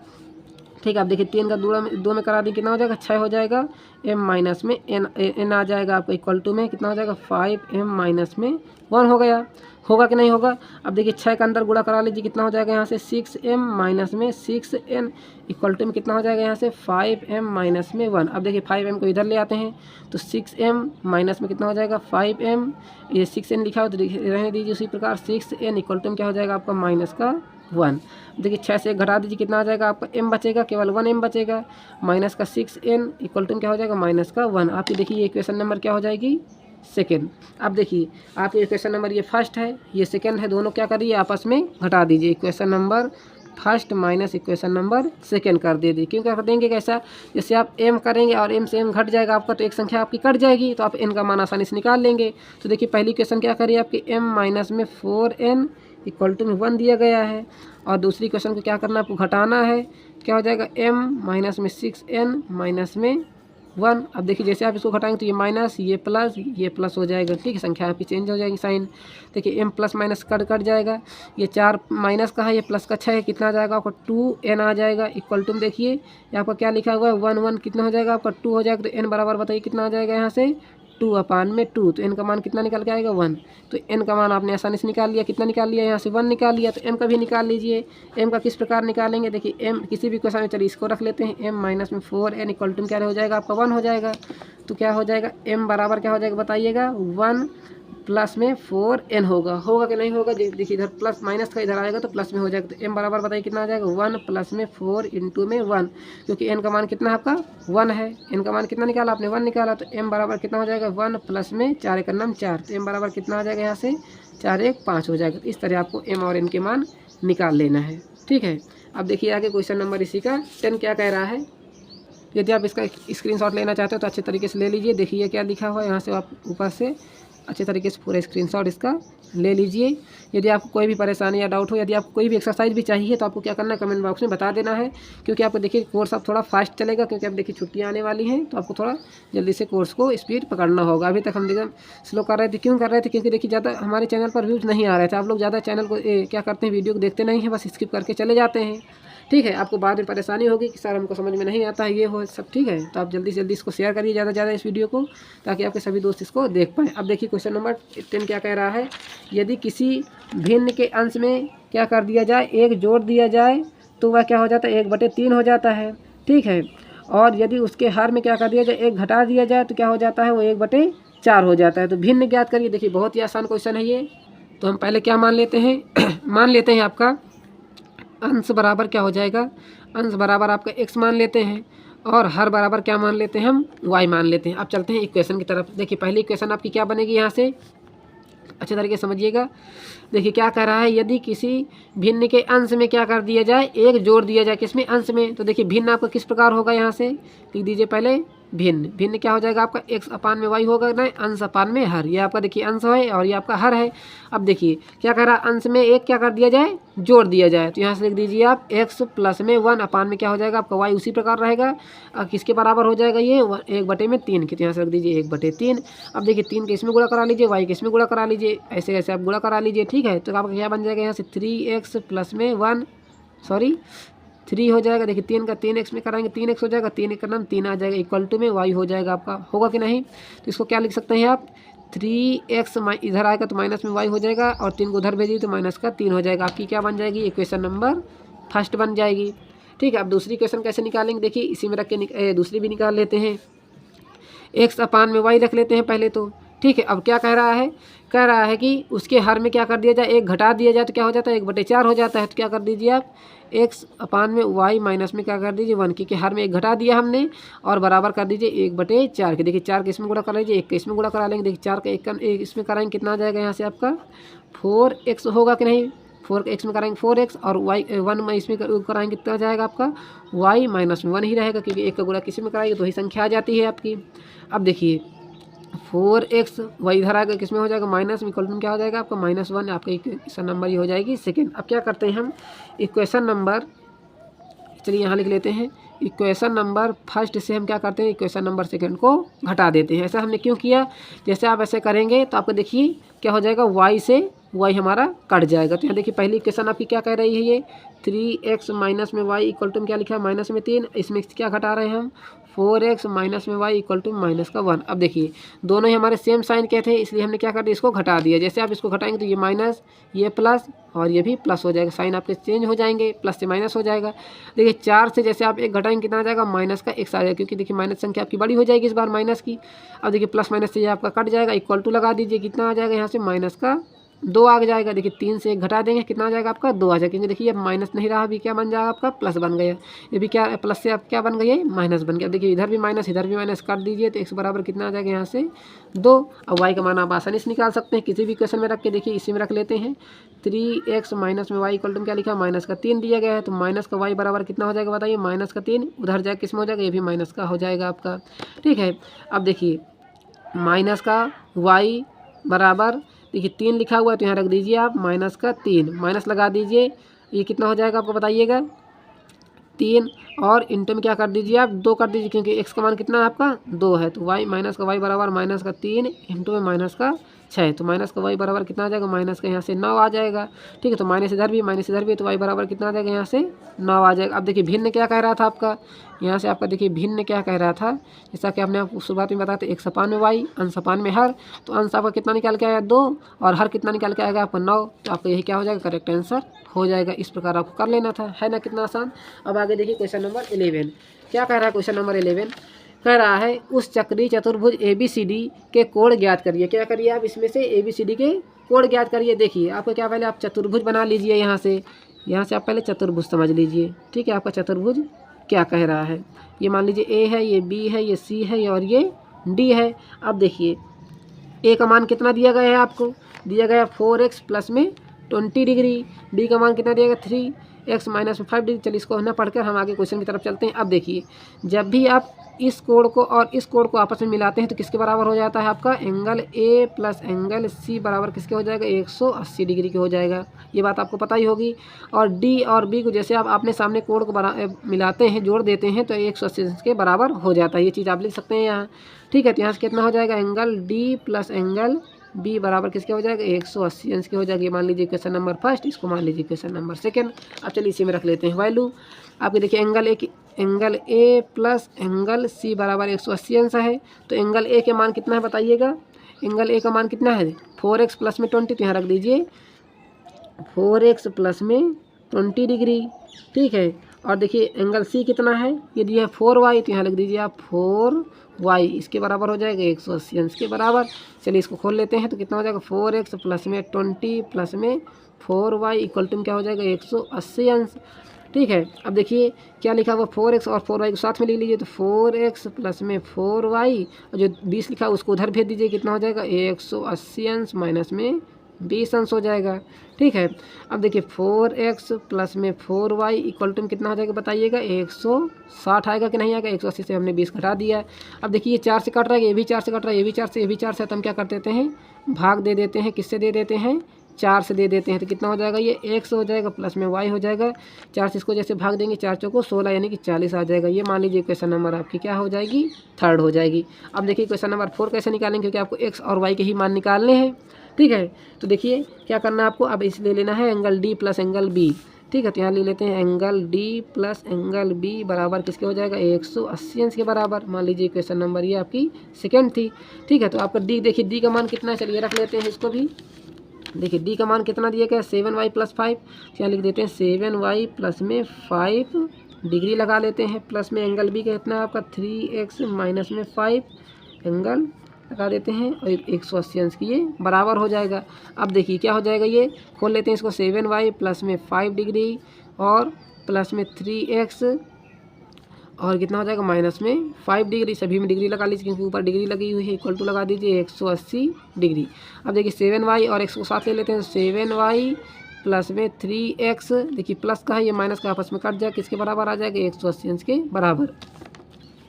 ठीक है। अब देखिए 3 का 2 में करा दी, कितना हो जाएगा 6 हो जाएगा, m माइनस में n आ जाएगा आपका, इक्वल टू में कितना हो जाएगा 5m माइनस में 1 हो गया, होगा कि नहीं होगा। अब देखिए 6 का अंदर गुणा करा लीजिए, कितना हो जाएगा यहाँ से 6m माइनस में 6n इक्वल टू में कितना हो जाएगा यहाँ से 5m माइनस में 1। अब देखिए 5m को इधर ले आते हैं, तो 6m माइनस में कितना हो जाएगा 5m, ये 6n लिखा हो तो रहने दीजिए उसी प्रकार 6n इक्वल टू में क्या हो जाएगा आपका -1 1। देखिए 6 से 1 घटा दीजिए, कितना आ जाएगा आपका m बचेगा, केवल 1 m बचेगा। माइनस का 6n इक्वल टू क्या हो जाएगा, माइनस का 1। आपकी देखिए ये इक्वेशन नंबर क्या हो जाएगी, सेकेंड। अब देखिए आपके इक्वेशन नंबर ये फर्स्ट है, ये सेकेंड है, दोनों क्या करिए आपस में घटा दीजिए। Equation number first minus equation number second कर दीजिए। क्यों कर देंगे, कैसा, जैसे आप m करेंगे और m से m घट जाएगा आपका, तो एक संख्या आपकी कट जाएगी, तो आप n का मान आसानी से निकाल लेंगे। तो देखिए पहली इक्वेशन क्या करिए, आपकी m माइनस में 4n इक्वल टू में 1 दिया गया है, और दूसरी क्वेश्चन को क्या करना है, आपको घटाना है। क्या हो जाएगा, m माइनस में 6n माइनस में 1। अब देखिए जैसे आप इसको घटाएंगे तो ये माइनस, ये प्लस हो जाएगा, ठीक है, संख्या आपकी चेंज हो जाएगी साइन। देखिए m प्लस माइनस कट जाएगा, ये 4 माइनस का है, ये प्लस का 6 है, कितना आ जाएगा आपका 2n आ जाएगा इक्वल टू में देखिए ये आपका क्या लिखा हुआ है 1 1, कितना हो जाएगा आपका 2 हो जाएगा। तो n बराबर बताइए कितना आ जाएगा यहाँ से 2/2, तो n का मान कितना निकल के आएगा 1। तो n का मान आपने आसानी से निकाल लिया, कितना निकाल लिया यहाँ से 1 निकाल लिया। तो m का भी निकाल लीजिए। m का किस प्रकार निकालेंगे, देखिए m किसी भी क्वेश्चन में, चलिए इसको रख लेते हैं, m माइनस में 4n इक्वल टू क्या हो जाएगा आपका 1 हो जाएगा। तो क्या हो जाएगा m बराबर क्या हो जाएगा बताइएगा 1 प्लस में 4n होगा कि नहीं होगा। देखिए इधर प्लस माइनस का इधर आएगा तो प्लस में हो जाएगा। तो m बराबर बताइए कितना आ जाएगा 1 प्लस में 4 इंटू में 1, क्योंकि n का मान कितना है आपका 1 है। n का मान कितना निकाला आपने 1 निकाला, तो m बराबर कितना हो जाएगा 1 प्लस में 4 का नाम 4, तो m बराबर कितना आ जाएगा यहाँ से 4 1 5 हो जाएगा। इस तरह आपको m और n के मान निकाल लेना है, ठीक है। अब देखिए आगे क्वेश्चन नंबर इसी का 10 क्या कह रहा है। यदि आप इसका स्क्रीनशॉट लेना चाहते हो तो अच्छे तरीके से ले लीजिए। देखिए क्या लिखा हुआ है, यहाँ से आप ऊपर से अच्छे तरीके से पूरा स्क्रीनशॉट इसका ले लीजिए। यदि आपको कोई भी परेशानी या डाउट हो, यदि आपको कोई भी एक्सरसाइज भी चाहिए तो आपको क्या करना है, कमेंट बॉक्स में बता देना है। क्योंकि आपको देखिए कोर्स अब थोड़ा फास्ट चलेगा, क्योंकि अब देखिए छुट्टियाँ आने वाली हैं, तो आपको थोड़ा जल्दी से कोर्स को स्पीड पकड़ना होगा। अभी तक हम एकदम स्लो कर रहे थे, क्यों कर रहे थे, क्योंकि देखिए ज़्यादा हमारे चैनल पर व्यूज़ नहीं आ रहे थे। आप लोग ज़्यादा चैनल को क्या करते हैं, वीडियो को देखते नहीं हैं, बस स्किप करके चले जाते हैं, ठीक है। आपको बाद में परेशानी होगी कि सर हमको समझ में नहीं आता है, ये हो सब, ठीक है। तो आप जल्दी से जल्दी इसको शेयर करिए ज़्यादा से ज़्यादा इस वीडियो को, ताकि आपके सभी दोस्त इसको देख पाएँ। अब देखिए क्वेश्चन नंबर 10 क्या कह रहा है। यदि किसी भिन्न के अंश में क्या कर दिया जाए, 1 जोड़ दिया जाए तो वह क्या हो जाता है 1/3 हो जाता है, ठीक है। और यदि उसके हर में क्या कर दिया जाए 1 घटा दिया जाए तो क्या हो जाता है, वो 1/4 हो जाता है। तो भिन्न ज्ञात करिए। देखिए बहुत ही आसान क्वेश्चन है ये। तो हम पहले क्या मान लेते हैं मान लेते हैं आपका अंश बराबर क्या हो जाएगा, अंश बराबर आपका x मान लेते हैं, और हर बराबर क्या मान लेते हैं हम y मान लेते हैं। अब चलते हैं इक्वेशन की तरफ। देखिए पहली इक्वेशन आपकी क्या बनेगी, यहाँ से अच्छे तरीके से समझिएगा। देखिए क्या कह रहा है, यदि किसी भिन्न के अंश में क्या कर दिया जाए, 1 जोड़ दिया जाए, किसमें, अंश में। तो देखिए भिन्न आपका किस प्रकार होगा, यहाँ से लिख दीजिए पहले भिन्न क्या हो जाएगा आपका x अपान में y होगा ना, अंश अपान में हर। ये आपका देखिए अंश है और ये आपका हर है। अब देखिए क्या कह रहा है, अंश में 1 क्या कर दिया जाए, जोड़ दिया जाए। तो यहाँ से लिख दीजिए आप x प्लस में 1 अपान में क्या हो जाएगा आपका y, उसी प्रकार रहेगा। किसके बराबर हो जाएगा ये 1/3 के, तो यहाँ से रख दीजिए 1/3। अब देखिए 3 के इसमें गुणा करा लीजिए, y के इसमें गुणा करा लीजिए, ऐसे ऐसे आप गुणा करा लीजिए, ठीक है। तो आपका क्या बन जाएगा, यहाँ से 3x प्लस में 1 3 हो जाएगा। देखिए 3 का 3x में कराएंगे 3x हो जाएगा, 3 का नाम 3 आ जाएगा इक्वल टू में y हो जाएगा आपका, होगा कि नहीं। तो इसको क्या लिख सकते हैं आप 3x इधर आएगा तो माइनस में y हो जाएगा, और 3 को उधर भेजिए तो माइनस का 3 हो जाएगा। आपकी क्या बन जाएगी, इक्वेशन नंबर फर्स्ट बन जाएगी, ठीक है। अब दूसरी इक्वेशन कैसे निकालेंगे, देखिए इसी में रख के दूसरी भी निकाल लेते हैं। x अपान में y रख लेते हैं पहले तो, ठीक है। अब क्या कह रहा है कि उसके हर में क्या कर दिया जाए, 1 घटा दिया जाए तो क्या हो जाता है 1/4 हो जाता है। तो क्या कर दीजिए आप x अपान में y माइनस में क्या कर दीजिए 1, क्योंकि हर में 1 घटा दिया हमने, और बराबर कर दीजिए 1/4 के। देखिए 4 के इसमें गुणा करा लीजिए, 1 के इसमें गुणा करा लेंगे। देखिए 4 का 1 इसमें कराएंगे, कितना आ जाएगा यहाँ से आपका 4x होगा कि नहीं। 4x में कराएंगे 4x, और y 1 में इसमें कराएंगे कितना जाएगा आपका y माइनस में 1 ही रहेगा, क्योंकि 1 का गुणा किसी में कराएंगे तो वही संख्या आ जाती है आपकी। अब देखिए 4x y इधर आएगा, किसमें हो जाएगा माइनस में, इक्वल टू क्या हो जाएगा आपका -1। आपका इक्वेशन नंबर ये हो जाएगी सेकेंड। अब क्या करते हैं हम इक्वेशन नंबर, चलिए यहाँ लिख लेते हैं, इक्वेशन नंबर फर्स्ट से हम क्या करते हैं इक्वेशन नंबर सेकंड को घटा देते हैं। ऐसा हमने क्यों किया, जैसे आप ऐसे करेंगे तो आपको देखिए क्या हो जाएगा, y से y हमारा कट जाएगा। तो यहाँ देखिए पहली इक्वेशन आपकी क्या कह रही है, ये 3x माइनस में y इक्वल टू क्या लिखा है माइनस में 3, इसमें क्या घटा रहे हैं हम 4x माइनस में y इक्वल टू माइनस का 1। अब देखिए दोनों ही हमारे सेम साइन के थे, इसलिए हमने क्या कर दिया, इसको घटा दिया। जैसे आप इसको घटाएंगे तो ये माइनस, ये प्लस, और ये भी प्लस हो जाएगा, साइन आपके चेंज हो जाएंगे, प्लस से माइनस हो जाएगा। देखिए 4 से जैसे आप 1 घटाएंगे कितना आ जाएगा, माइनस का x आ जाएगा, क्योंकि देखिए माइनस संख्या आपकी बड़ी हो जाएगी इस बार माइनस की। अब देखिए प्लस माइनस से ये आपका कट जाएगा, इक्वल टू लगा दीजिए, कितना आ जाएगा यहाँ से माइनस का 2 आ जाएगा। देखिए 3 से 1 घटा देंगे, कितना आ जाएगा आपका 2 आ जाएगा, क्योंकि देखिए अब माइनस नहीं रहा, अभी क्या बन जाएगा आपका प्लस बन गया। ये भी क्या प्लस से अब क्या बन गया है माइनस बन गया। देखिए इधर भी माइनस कर दीजिए तो x बराबर कितना आ जाएगा यहाँ से 2। अब y का मान आप आसानी से निकाल सकते हैं किसी भी क्वेश्चन में रख के। देखिए इसी में रख लेते हैं 3x माइनस में y इक्वल टू क्या लिखा माइनस का 3 दिया गया है, तो माइनस का y बराबर कितना हो जाएगा बताइए माइनस का 3। उधर जाए किस में हो जाएगा, ये भी माइनस का हो जाएगा आपका। ठीक है, अब देखिए माइनस का y बराबर देखिए 3 लिखा हुआ है, तो यहाँ रख दीजिए आप माइनस का 3, माइनस लगा दीजिए, ये कितना हो जाएगा आपको बताइएगा 3, और इंटू में क्या कर दीजिए आप 2 कर दीजिए, क्योंकि x का मान कितना है आपका 2 है, तो y माइनस का y बराबर माइनस का 3 इंटू में माइनस का 6, तो माइनस का y बराबर कितना आ जाएगा माइनस का यहाँ से 9 आ जाएगा। ठीक है, तो माइनस इधर भी, तो y बराबर कितना आ जाएगा यहाँ से 9 आ जाएगा। अब देखिए भिन्न क्या कह रहा था आपका, यहाँ से आपका देखिए भिन्न क्या कह रहा था, जैसा कि हमने आपको शुरुआत में बताया था एक सपान में y अंश सपान में हर, तो अंश आपका कितना निकाल के आएगा 2 और हर कितना निकाल के आएगा आपका 9, तो आपका यही क्या हो जाएगा करेक्ट आंसर हो जाएगा। इस प्रकार आपको कर लेना था, है ना कितना आसान। अब आगे देखिए क्वेश्चन नंबर 11 क्या कह रहा है। क्वेश्चन नंबर 11 कह रहा है उस चक्रीय चतुर्भुज ABCD के कोण ज्ञात करिए। क्या करिए आप इसमें से ABCD के कोण ज्ञात करिए। देखिए आपको क्या पहले आप चतुर्भुज बना लीजिए, यहाँ से आप पहले चतुर्भुज समझ लीजिए। ठीक है, आपका चतुर्भुज क्या कह रहा है, ये मान लीजिए A है, ये B है, ये C है और ये D है। अब देखिए A का मान कितना दिया गया है, आपको दिया गया 4x प्लस में 20 डिग्री, B का मान कितना दिया गया 3x माइनस में 5 डिग्री। चलिए इसको ना पढ़कर हम आगे क्वेश्चन की तरफ चलते हैं। अब देखिए जब भी आप इस कोण को और इस कोण को आपस में मिलाते हैं तो किसके बराबर हो जाता है आपका angle A plus angle C बराबर किसके हो जाएगा 180 डिग्री के हो जाएगा। ये बात आपको पता ही होगी। और D और B को जैसे आप अपने सामने कोण को मिलाते हैं जोड़ देते हैं तो 180 के बराबर हो जाता है। ये चीज़ आप लिख सकते हैं यहाँ। ठीक है, तो यहाँ से कितना हो जाएगा angle D plus angle B बराबर किसके हो जाएगा 180 अंश के हो जाएगा। मान लीजिए क्वेश्चन नंबर फर्स्ट, इसको मान लीजिए क्वेश्चन नंबर सेकंड। अब चलिए इसी में रख लेते हैं वैल्यू। आपके देखिए angle A plus angle C बराबर 180 अंश है, तो एंगल A के मान कितना है बताइएगा। एंगल A का मान कितना है 4x प्लस में 20, तो यहाँ रख दीजिए 4x प्लस में 20 डिग्री। ठीक है, और देखिए एंगल C कितना है, ये दिया है 4y, तो यहाँ लिख दीजिए आप 4y, इसके बराबर हो जाएगा 180 अंश के बराबर। चलिए इसको खोल लेते हैं तो कितना हो जाएगा 4x प्लस में 20 प्लस में 4y इक्वल टू क्या हो जाएगा 180 अंश। ठीक है, अब देखिए क्या लिखा हुआ 4x और 4y को साथ में लिख लीजिए, तो 4x प्लस में 4y और जो 20 लिखा है उसको उधर भेज दीजिए, कितना हो जाएगा 180 अंश माइनस में 20 अंश हो जाएगा। ठीक है, अब देखिए 4x प्लस में 4y इक्वल टू कितना हो जाएगा बताइएगा 160 आएगा कि नहीं आएगा। 180 से हमने 20 घटा दिया। अब देखिए ये 4 से कट रहा है, ये भी 4 से कट रहा है, ये भी 4 से, ये भी 4 से, तो हम क्या कर देते हैं भाग दे देते हैं, किससे दे देते हैं 4 से दे देते हैं, तो कितना हो जाएगा ये 100 हो जाएगा प्लस में y हो जाएगा। 4 से इसको जैसे भाग देंगे 4 चौको 16 यानी कि 40 आ जाएगा। ये मान लीजिए क्वेश्चन नंबर आपकी क्या हो जाएगी थर्ड हो जाएगी। अब देखिए क्वेश्चन नंबर 4 कैसे निकालेंगे, क्योंकि आपको x और y के ही मान निकालने हैं। ठीक है, तो देखिए क्या करना है आपको, अब इसलिए लेना है angle D plus angle B। ठीक है, तो यहाँ ले लेते हैं angle D plus angle B बराबर किसके हो जाएगा 180 अंश के बराबर। मान लीजिए क्वेश्चन नंबर ये आपकी सेकेंड थी। ठीक है, तो आपका D देखिए D का मान कितना है, चलिए रख लेते हैं इसको भी। देखिए D का मान कितना दिया गया 7y प्लस 5, यहाँ लिख देते हैं 7y प्लस में 5 डिग्री लगा लेते हैं, प्लस में एंगल B का कितना है आपका 3x माइनस में 5 एंगल लगा देते हैं और 180 अंश की ये बराबर हो जाएगा। अब देखिए क्या हो जाएगा, ये खोल लेते हैं इसको 7y प्लस में 5 डिग्री और प्लस में 3x और कितना हो जाएगा माइनस में 5 डिग्री। सभी में डिग्री लगा लीजिए क्योंकि ऊपर डिग्री लगी हुई है, इक्वल टू लगा दीजिए 180 डिग्री। अब देखिए 7y और x को साथ ले लेते हैं, 7y प्लस में 3x, देखिए प्लस का है ये माइनस का आपस में कट जाए, किसके बराबर आ जाएगा 180 अंश के बराबर।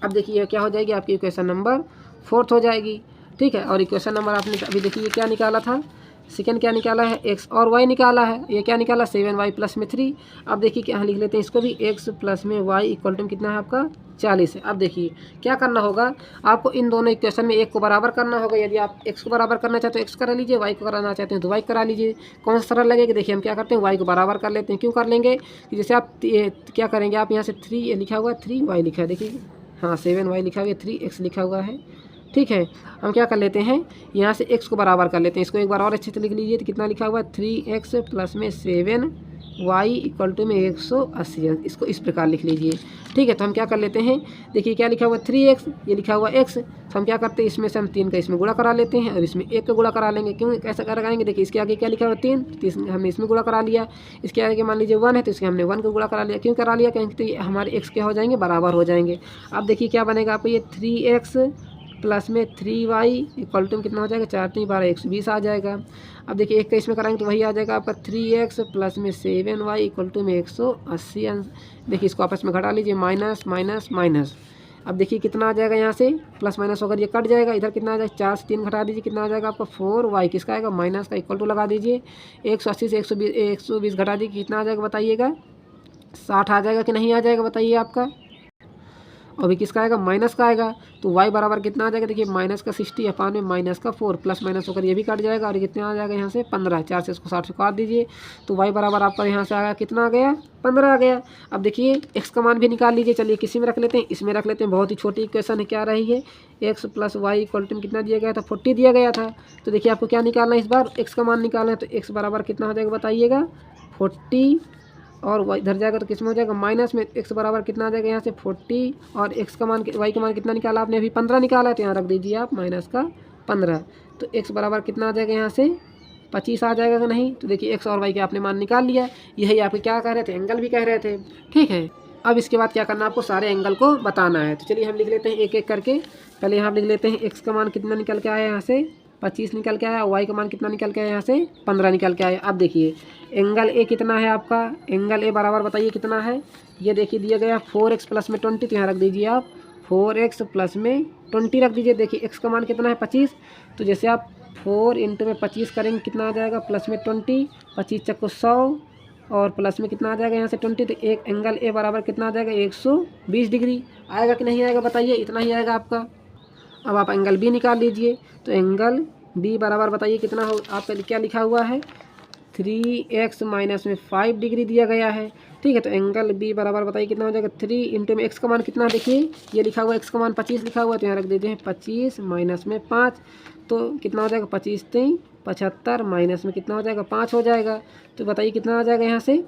अब देखिए क्या हो जाएगी आपकी इक्वेशन नंबर 4 हो जाएगी। ठीक है, और इक्वेशन नंबर आपने अभी देखिए क्या निकाला था सेकेंड, क्या निकाला है x और y निकाला है, ये क्या निकाला 7y प्लस में 3। अब देखिए क्या लिख लेते हैं इसको भी x प्लस में y इक्वल टू कितना है आपका 40 है। अब देखिए क्या करना होगा आपको, इन दोनों इक्वेशन में एक को बराबर करना होगा। यदि आप x को बराबर करना चाहते हो x करा लीजिए, y को कराना चाहते हैं तो y करा लीजिए। कौन सा सरल लगेगा, देखिए हम क्या करते हैं y को बराबर कर लेते हैं। क्यों कर लेंगे कि जैसे आप क्या करेंगे, आप यहाँ से 3 लिखा हुआ है 3y लिखा है, देखिए हाँ 7y लिखा हुआ है 3x लिखा हुआ है। ठीक है, हम क्या कर लेते हैं यहाँ से x को बराबर कर लेते हैं, इसको एक बार और अच्छे से लिख लीजिए, तो कितना लिखा हुआ है 3x प्लस में 7 y इक्वल टू में 180, इसको इस प्रकार लिख लीजिए। ठीक है, तो हम क्या कर लेते हैं, देखिए क्या लिखा हुआ 3x, ये लिखा हुआ x, तो हम क्या करते हैं, इसमें से हम 3 का इसमें गुणा करा लेते हैं और इसमें 1 का गुणा करा लेंगे। क्यों कैसा कराएंगे, देखिए इसके आगे क्या लिखा हुआ 3, तो हमने इसमें गुणा करा लिया। इसके आगे मान लीजिए 1 है तो इसके हमने 1 का गुणा करा लिया। क्यों करा लिया, क्योंकि तो ये हमारे x क्या हो जाएंगे, बराबर हो जाएंगे। अब देखिए क्या बनेगा आपको, ये 3x प्लस में 3y इक्वल टू कितना हो जाएगा, 4 3 12 120 आ जाएगा। अब देखिए 1 का इसमें कराएंगे तो वही आ जाएगा आपका 3x प्लस में 7y इक्वल टू में 180। देखिए इसको आपस में घटा लीजिए, माइनस माइनस माइनस। अब देखिए कितना आ जाएगा, यहाँ से प्लस माइनस होकर ये कट जाएगा, इधर कितना आ जाएगा, 4 से 3 घटा दीजिए, कितना आ जाएगा आपका 4y, किसका आएगा, माइनस का, इक्वल टू लगा दीजिए। 180 से 120 घटा दीजिए, कितना आ जाएगा बताइएगा, 60 आ जाएगा कि नहीं आ जाएगा बताइए आपका। और भी किसका आएगा, माइनस का आएगा। तो y बराबर कितना आ जाएगा, देखिए माइनस का 60 अपान में माइनस का 4, प्लस माइनस होकर ये भी कट जाएगा और कितना आ जाएगा यहाँ से 15, 4 से इसको 60 से काट दीजिए। तो y बराबर आपका यहाँ से आया कितना आ गया, 15 आ गया। अब देखिए x का मान भी निकाल लीजिए, चलिए किसी में रख लेते हैं, इसमें रख लेते हैं। बहुत ही छोटी इक्वेशन है, क्या रही है, x plus Y equal to कितना दिया गया था, 40 दिया गया था। तो देखिए आपको क्या निकालना है, इस बार x का मान निकालना है। तो x बराबर कितना हो जाएगा बताइएगा, 40, और y इधर जाएगा तो किसमें हो जाएगा, माइनस में। x बराबर कितना आ जाएगा यहाँ से 40, और x का मान y का मान कितना निकाला आपने, अभी 15 निकाला है, तो यहाँ रख दीजिए आप माइनस का 15। तो x बराबर कितना आ जाएगा यहाँ से 25 आ जाएगा कि नहीं। तो देखिए x और y के आपने मान निकाल लिया। यही आपके क्या कह रहे थे, एंगल भी कह रहे थे। ठीक है, अब इसके बाद क्या करना, आपको सारे एंगल को बताना है। तो चलिए हम लिख लेते हैं एक एक करके। पहले यहाँ लिख लेते हैं, x का मान कितना निकल के आया यहाँ से 25 निकल के आया, y का मान कितना निकल के आया यहाँ से 15 निकल के आया। अब देखिए एंगल ए कितना है आपका, एंगल ए बराबर बताइए कितना है, ये देखिए दिया गया 4x प्लस में 20, तो यहाँ रख दीजिए आप 4x प्लस में 20 रख दीजिए। देखिए x का मान कितना है 25, तो जैसे आप 4 इंटू में 25 करेंगे कितना आ जाएगा, प्लस में 20, 25 चक्को 100 और प्लस में कितना आ जाएगा यहाँ से 20, तो एक एंगल ए बराबर कितना आ जाएगा 120 डिग्री आएगा कि नहीं आएगा बताइए, इतना ही आएगा आपका। अब आप एंगल बी निकाल लीजिए। तो एंगल बी बराबर बताइए कितना हो, आपका क्या लिखा हुआ है 3x माइनस में 5 डिग्री दिया गया है। ठीक है, तो एंगल बी बराबर बताइए कितना हो जाएगा 3 इंटू में x का मान कितना, देखिए ये लिखा हुआ है x का मान 25 लिखा हुआ है, तो यहाँ रख देते हैं 25 माइनस में 5, तो कितना हो जाएगा 25 3 75 माइनस में कितना हो जाएगा 5 हो जाएगा। तो बताइए कितना आ जाएगा यहाँ से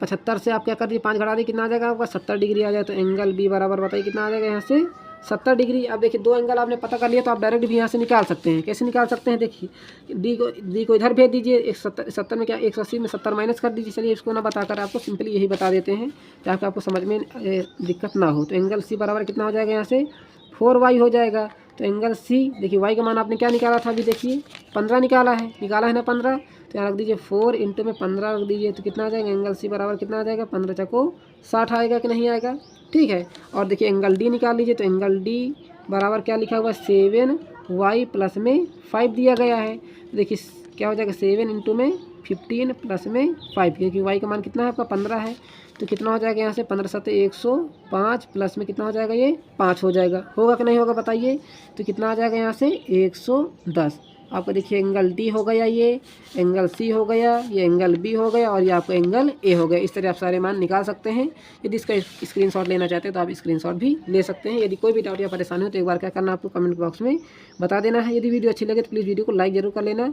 75 से आप क्या कर दिए 5 घटा दिए, कितना आ जाएगा आपका 70 डिग्री आ जाएगा। तो एंगल बी बराबर बताइए कितना आ जाएगा यहाँ से 70 डिग्री। अब देखिए दो एंगल आपने पता कर लिया, तो आप डायरेक्ट भी यहाँ से निकाल सकते हैं। कैसे निकाल सकते हैं, देखिए डी को इधर भेज दीजिए, 70 में क्या 180 में 70 माइनस कर दीजिए। चलिए इसको ना बताकर आपको सिंपली यही बता देते हैं ताकि आपको समझ में दिक्कत ना हो। तो एंगल सी बराबर कितना हो जाएगा यहाँ से 4y हो जाएगा। तो एंगल सी देखिए y का मान आपने क्या निकाला था, अभी देखिए 15 निकाला है ना 15, तो यहाँ रख दीजिए 4 इंटू में 15 रख दीजिए, तो कितना आ जाएगा एंगल सी बराबर कितना आ जाएगा 15 चको 60 आएगा कि नहीं आएगा। ठीक है, और देखिए एंगल डी निकाल लीजिए। तो एंगल डी बराबर क्या लिखा हुआ 7y प्लस में 5 दिया गया है। देखिए क्या हो जाएगा 7 इंटू में 15 प्लस में 5, क्योंकि y का मान कितना है आपका 15 है। तो कितना हो जाएगा यहाँ से 15 7 105 प्लस में कितना हो जाएगा ये 5 हो जाएगा, होगा कि नहीं होगा बताइए। तो कितना आ जाएगा यहाँ से 110। आपको देखिए एंगल डी हो गया, ये एंगल सी हो गया, ये एंगल बी हो गया और ये आपको एंगल ए हो गया। इस तरह आप सारे मान निकाल सकते हैं। यदि इसका स्क्रीनशॉट लेना चाहते हैं तो आप स्क्रीनशॉट भी ले सकते हैं। यदि कोई भी डाउट या परेशानी हो तो एक बार क्या करना, आपको कमेंट बॉक्स में बता देना है। यदि वीडियो अच्छी लगे तो प्लीज़ वीडियो को लाइक जरूर कर लेना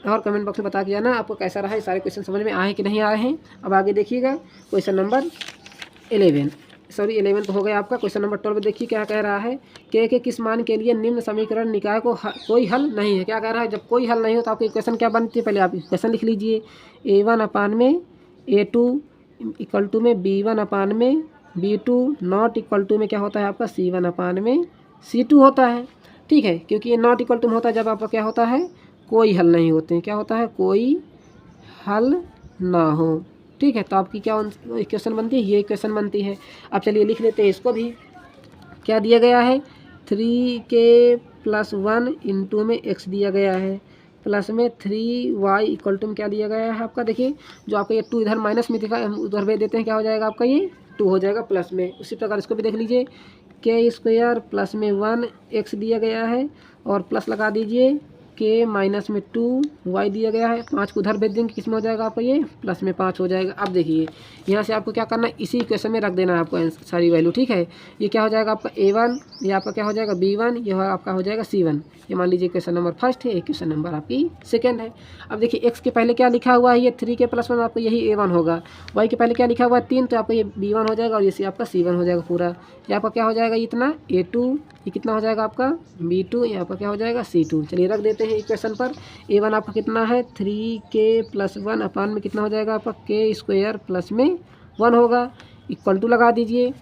और कमेंट बॉक्स में बता के जाना आपको कैसा रहा, सारे क्वेश्चन समझ में आए कि नहीं आए हैं। अब आगे देखिएगा क्वेश्चन नंबर 11 तो हो गया आपका। क्वेश्चन नंबर 12 देखिए क्या कह रहा है, के किस मान के लिए निम्न समीकरण निकाय को कोई हल नहीं है। क्या कह रहा है, जब कोई हल नहीं हो तो आपकी इक्वेशन क्या बनती है, पहले आप इक्वेशन लिख लीजिए। a1 अपान में a2 इक्वल टू में b1 अपान में b2 नॉट इक्वल टू में क्या होता है आपका c1 अपान में c2 होता है। ठीक है, क्योंकि ये नॉट इक्वल टू में होता है जब आपका क्या होता है कोई हल नहीं होते हैं, क्या होता है कोई हल ना हो। ठीक है, तो आपकी क्या इक्वेशन बनती है, ये इक्वेशन बनती है। अब चलिए लिख लेते हैं इसको भी। क्या दिया गया है 3k प्लस 1 इंटू में x दिया गया है, प्लस में 3y इक्वल टू में क्या दिया गया है आपका, देखिए जो आपका ये 2 इधर माइनस में दिखा, हम उधर भेज देते हैं, क्या हो जाएगा आपका ये 2 हो जाएगा प्लस में। उसी प्रकार इसको भी देख लीजिए, k स्क्वायर प्लस में 1x दिया गया है और प्लस लगा दीजिए के माइनस में 2y दिया गया है। 5 को उधर भेज देंगे, किस में हो जाएगा आपका ये प्लस में 5 हो जाएगा। अब देखिए यहाँ से आपको क्या करना है, इसी इक्वेशन में रख देना है आपको सारी वैल्यू, ठीक है। ये क्या हो जाएगा आपका a1, ये आपका क्या हो जाएगा b1, ये आपका हो जाएगा c1। ये मान लीजिए क्वेश्चन नंबर फर्स्ट है, क्वेश्चन नंबर आपकी सेकंड है। अब देखिए x के पहले क्या लिखा हुआ है, ये 3 के +1 आपको यही a1 होगा। y के पहले क्या लिखा हुआ है 3, तो आपका ये b1 हो जाएगा और ये आपका c1 हो जाएगा पूरा। ये आपका क्या हो जाएगा इतना a2, ये कितना हो जाएगा आपका b2, यहाँ पर क्या हो जाएगा c2। चलिए रख देते हैं इक्वेशन पर। a1 आपका कितना है 3k+1 अपान में कितना हो जाएगा आपका k² प्लस में 1 होगा, इक्वल टू लगा दीजिए।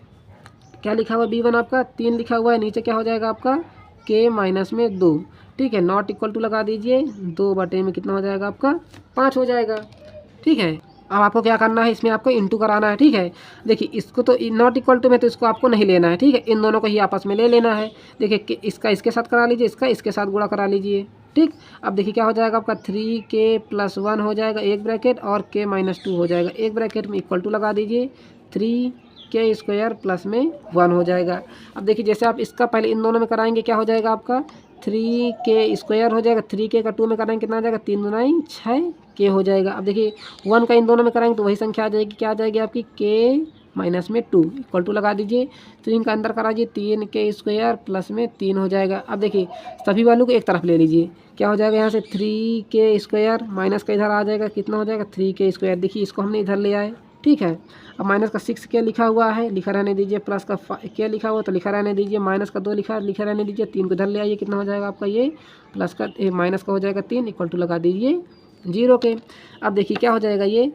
क्या लिखा हुआ b1 आपका 3 लिखा हुआ है, नीचे क्या हो जाएगा आपका k माइनस में 2, ठीक है। नॉट इक्वल टू लगा दीजिए, 2 बटे में कितना हो जाएगा आपका 5 हो जाएगा, ठीक है। अब आपको क्या करना है, इसमें आपको इंटू कराना है, ठीक है। देखिए इसको तो नॉट इक्वल टू में तो इसको आपको नहीं लेना है, ठीक है। इन दोनों को ही आपस में ले लेना है। देखिए इसका इसके साथ करा लीजिए, इसका इसके साथ गुणा करा लीजिए, ठीक। अब देखिए क्या हो जाएगा आपका 3k+1 हो जाएगा एक ब्रैकेट और k-2 हो जाएगा एक ब्रैकेट में, इक्वल टू लगा दीजिए। 3k² प्लस में 1 हो जाएगा। अब देखिए जैसे आप इसका पहले इन दोनों में कराएंगे क्या हो जाएगा आपका 3k² हो जाएगा। 3k का 2 में कराएंगे कितना आ जाएगा 3 दूनी 6k हो जाएगा। अब देखिए 1 का इन दोनों में कराएंगे तो वही संख्या आ जाएगी, क्या आ जाएगी आपकी k-2 इक्वल टू लगा दीजिए। तो इनका अंदर करा दीजिए 3k² प्लस में 3 हो जाएगा। अब देखिए सभी वालों को एक तरफ ले लीजिए, क्या हो जाएगा यहाँ से 3k² माइनस का इधर आ जाएगा, कितना हो जाएगा 3k²। देखिए इसको हमने इधर ले आए, ठीक है। अब माइनस का 6k लिखा हुआ है, लिखा रहने दीजिए। प्लस का k लिखा हुआ तो लिखा रहने दीजिए। माइनस का 2 लिखा रहने दीजिए। 3 को इधर ले आइए, कितना हो जाएगा आपका ये प्लस का माइनस का हो जाएगा 3, इक्वल टू लगा दीजिए 0 के। अब देखिए क्या हो जाएगा, ये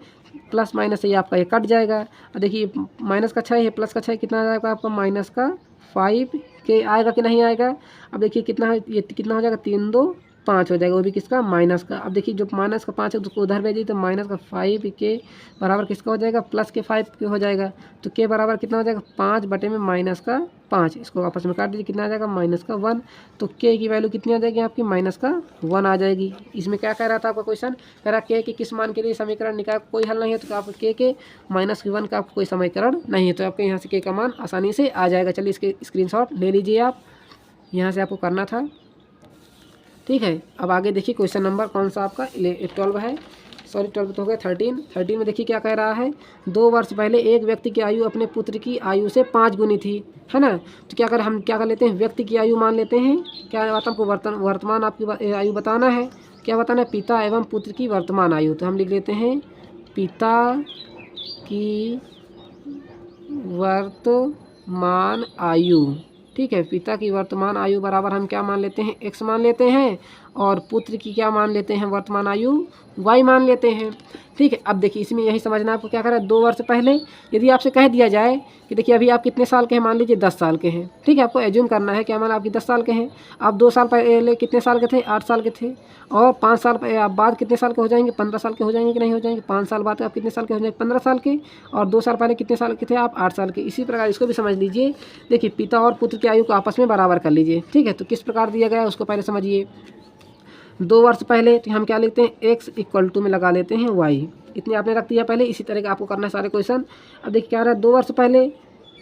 प्लस माइनस से ये आपका ये कट जाएगा। और देखिए माइनस का 6 है, प्लस का 6 कितना आ जाएगा आपका माइनस का 5k आएगा कि नहीं आएगा। अब देखिए कितना है, ये कितना हो जाएगा 3 2 5 हो जाएगा, वो भी किसका माइनस का। अब देखिए जो माइनस का 5 है उसको उधर भेजिए, तो माइनस का 5k बराबर किसका हो जाएगा प्लस के 5 हो जाएगा। तो k बराबर कितना हो जाएगा 5 बटे में माइनस का 5, इसको आपस में काट दीजिए, कितना आ जाएगा माइनस का 1। तो k की वैल्यू कितनी आ जाएगी आपकी माइनस का 1 आ जाएगी। इसमें क्या कह रहा था आपका क्वेश्चन, कह रहा k के किस मान के लिए समीकरण निकाल कोई हल नहीं है, तो आपको k के -1 का आपको कोई समीकरण नहीं है, तो आपके यहाँ से k का मान आसानी से आ जाएगा। चलिए इसके स्क्रीनशॉट ले लीजिए आप, यहाँ से आपको करना था, ठीक है। अब आगे देखिए क्वेश्चन नंबर कौन सा आपका 12 है, सॉरी 12 तो हो गया 13 में देखिए क्या कह रहा है। 2 वर्ष पहले एक व्यक्ति की आयु अपने पुत्र की आयु से 5 गुनी थी, है ना। तो क्या कर हम क्या कर लेते हैं, व्यक्ति की आयु मान लेते हैं। क्या बात आपको वर्तमान आपकी आयु बताना है, क्या बताना है पिता एवं पुत्र की वर्तमान आयु। तो हम लिख लेते हैं पिता की वर्तमान आयु, ठीक है। पिता की वर्तमान आयु बराबर हम क्या मान लेते हैं x मान लेते हैं, और पुत्र की क्या मान लेते हैं वर्तमान आयु y मान लेते हैं, ठीक है। अब देखिए इसमें यही समझना आपको क्या करें, 2 वर्ष पहले यदि आपसे कह दिया जाए कि देखिए अभी आप कितने साल के हैं, मान लीजिए 10 साल के हैं, ठीक है। आपको एज्यूम करना है क्या मान आपकी 10 साल के हैं। आप 2 साल पहले कितने साल के थे 8 साल के थे, और 5 साल आप बाद कितने साल के हो जाएंगे 15 साल के हो जाएंगे कि नहीं हो जाएंगे। 5 साल बाद आप कितने साल के हो जाएंगे 15 साल के, और 2 साल पहले कितने साल के थे आप 8 साल के। इसी प्रकार इसको भी समझ लीजिए। देखिए पिता और पुत्र की आयु को आपस में बराबर कर लीजिए, ठीक है। तो किस प्रकार दिया गया है उसको पहले समझिए। 2 वर्ष पहले तो हम क्या लेते हैं x इक्वल टू में लगा लेते हैं y, इतने आपने रख दिया पहले। इसी तरह का आपको करना है सारे क्वेश्चन। अब देखिए क्या रहा है 2 वर्ष पहले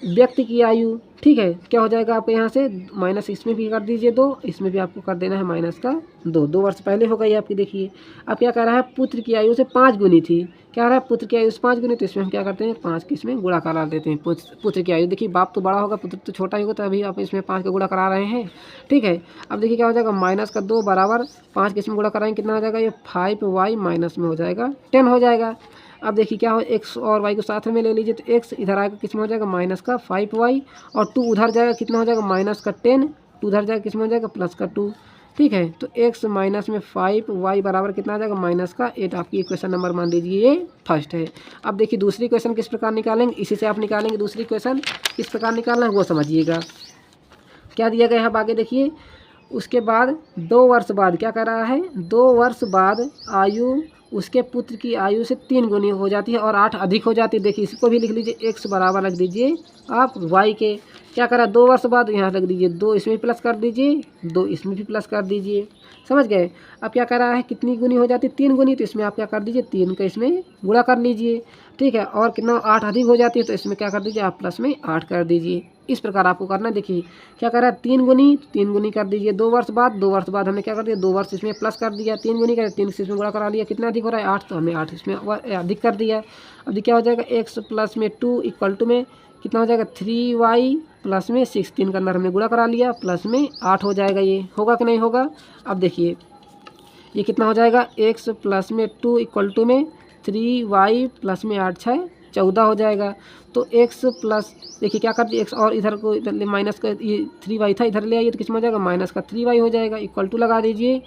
व्यक्ति की आयु, ठीक है। क्या हो जाएगा आपको यहाँ से माइनस, इसमें भी कर दीजिए 2, इसमें भी आपको कर देना है माइनस का 2। 2 वर्ष पहले हो गई आपकी। देखिए अब क्या कह रहा है पुत्र की आयु से 5 गुनी थी, क्या रहा है पुत्र की आयु से 5 गुनी, तो इसमें हम क्या करते हैं 5 के इसमें गुणा करा देते हैं पुत्र की आयु। देखिए बाप तो बड़ा होगा पुत्र तो छोटा ही होगा, तो अभी आप इसमें 5 का गुणा करा रहे हैं, ठीक है। अब देखिए क्या हो जाएगा माइनस का 2 बराबर 5 के इसमें गुणा कराएंगे, कितना हो जाएगा ये 5y माइनस में हो जाएगा 10 हो जाएगा। अब देखिए क्या हो x और y को साथ में ले लीजिए, तो x इधर आएगा किस में हो जाएगा माइनस का 5y, और 2 उधर जाएगा कितना हो जाएगा माइनस का 10, 2 उधर जाएगा किस में हो जाएगा प्लस का 2, ठीक है। तो x माइनस में 5y बराबर कितना आ जाएगा माइनस का 8। आपकी क्वेश्चन नंबर मान लीजिए ये फर्स्ट है। अब देखिए दूसरी क्वेश्चन किस प्रकार निकालेंगे, इसी से आप निकालेंगे दूसरी क्वेश्चन किस प्रकार निकालना है वो समझिएगा। क्या दिया गया है अब आगे देखिए। उसके बाद 2 वर्ष बाद क्या कर रहा है, 2 वर्ष बाद आयु उसके पुत्र की आयु से 3 गुनी हो जाती है और 8 अधिक हो जाती है। देखिए इसको भी लिख लीजिए, x बराबर रख दीजिए आप y के, क्या करा 2 वर्ष बाद यहाँ रख दीजिए 2, इसमें प्लस कर दीजिए 2, इसमें भी प्लस कर दीजिए। समझ गए। अब क्या कर रहा है, कितनी गुनी हो जाती है 3 गुनी, तो इसमें आप क्या कर दीजिए 3 का इसमें गुणा कर लीजिए। ठीक है, और कितना 8 अधिक हो जाती है तो इसमें क्या कर दीजिए आप प्लस में 8 कर दीजिए। इस प्रकार आपको करना है। देखिए क्या कर रहा है 3 गुनी, 3 गुनी कर दीजिए 2 वर्ष बाद, 2 वर्ष बाद हमने क्या कर दिया 2 वर्ष इसमें प्लस कर दिया, 3 गुनी कर 3 से इसमें गुणा करा लिया, कितना अधिक हो रहा है 8, तो हमने 8 इसमें अधिक कर दिया। अब क्या हो जाएगा x प्लस में 2 इक्वल टू में कितना हो जाएगा 3y प्लस में 6, 3 का अंदर हमने गुणा करा लिया, प्लस में 8 हो जाएगा। ये होगा कि नहीं होगा। अब देखिए ये कितना हो जाएगा x प्लस में 2 इक्वल टू में 3y प्लस में 8 6 14 हो जाएगा। तो x प्लस देखिए क्या कर दिए x और इधर को इधर माइनस का, ये 3y था इधर ले आइए तो किस में हो जाएगा माइनस का 3y हो जाएगा, इक्वल टू लगा दीजिए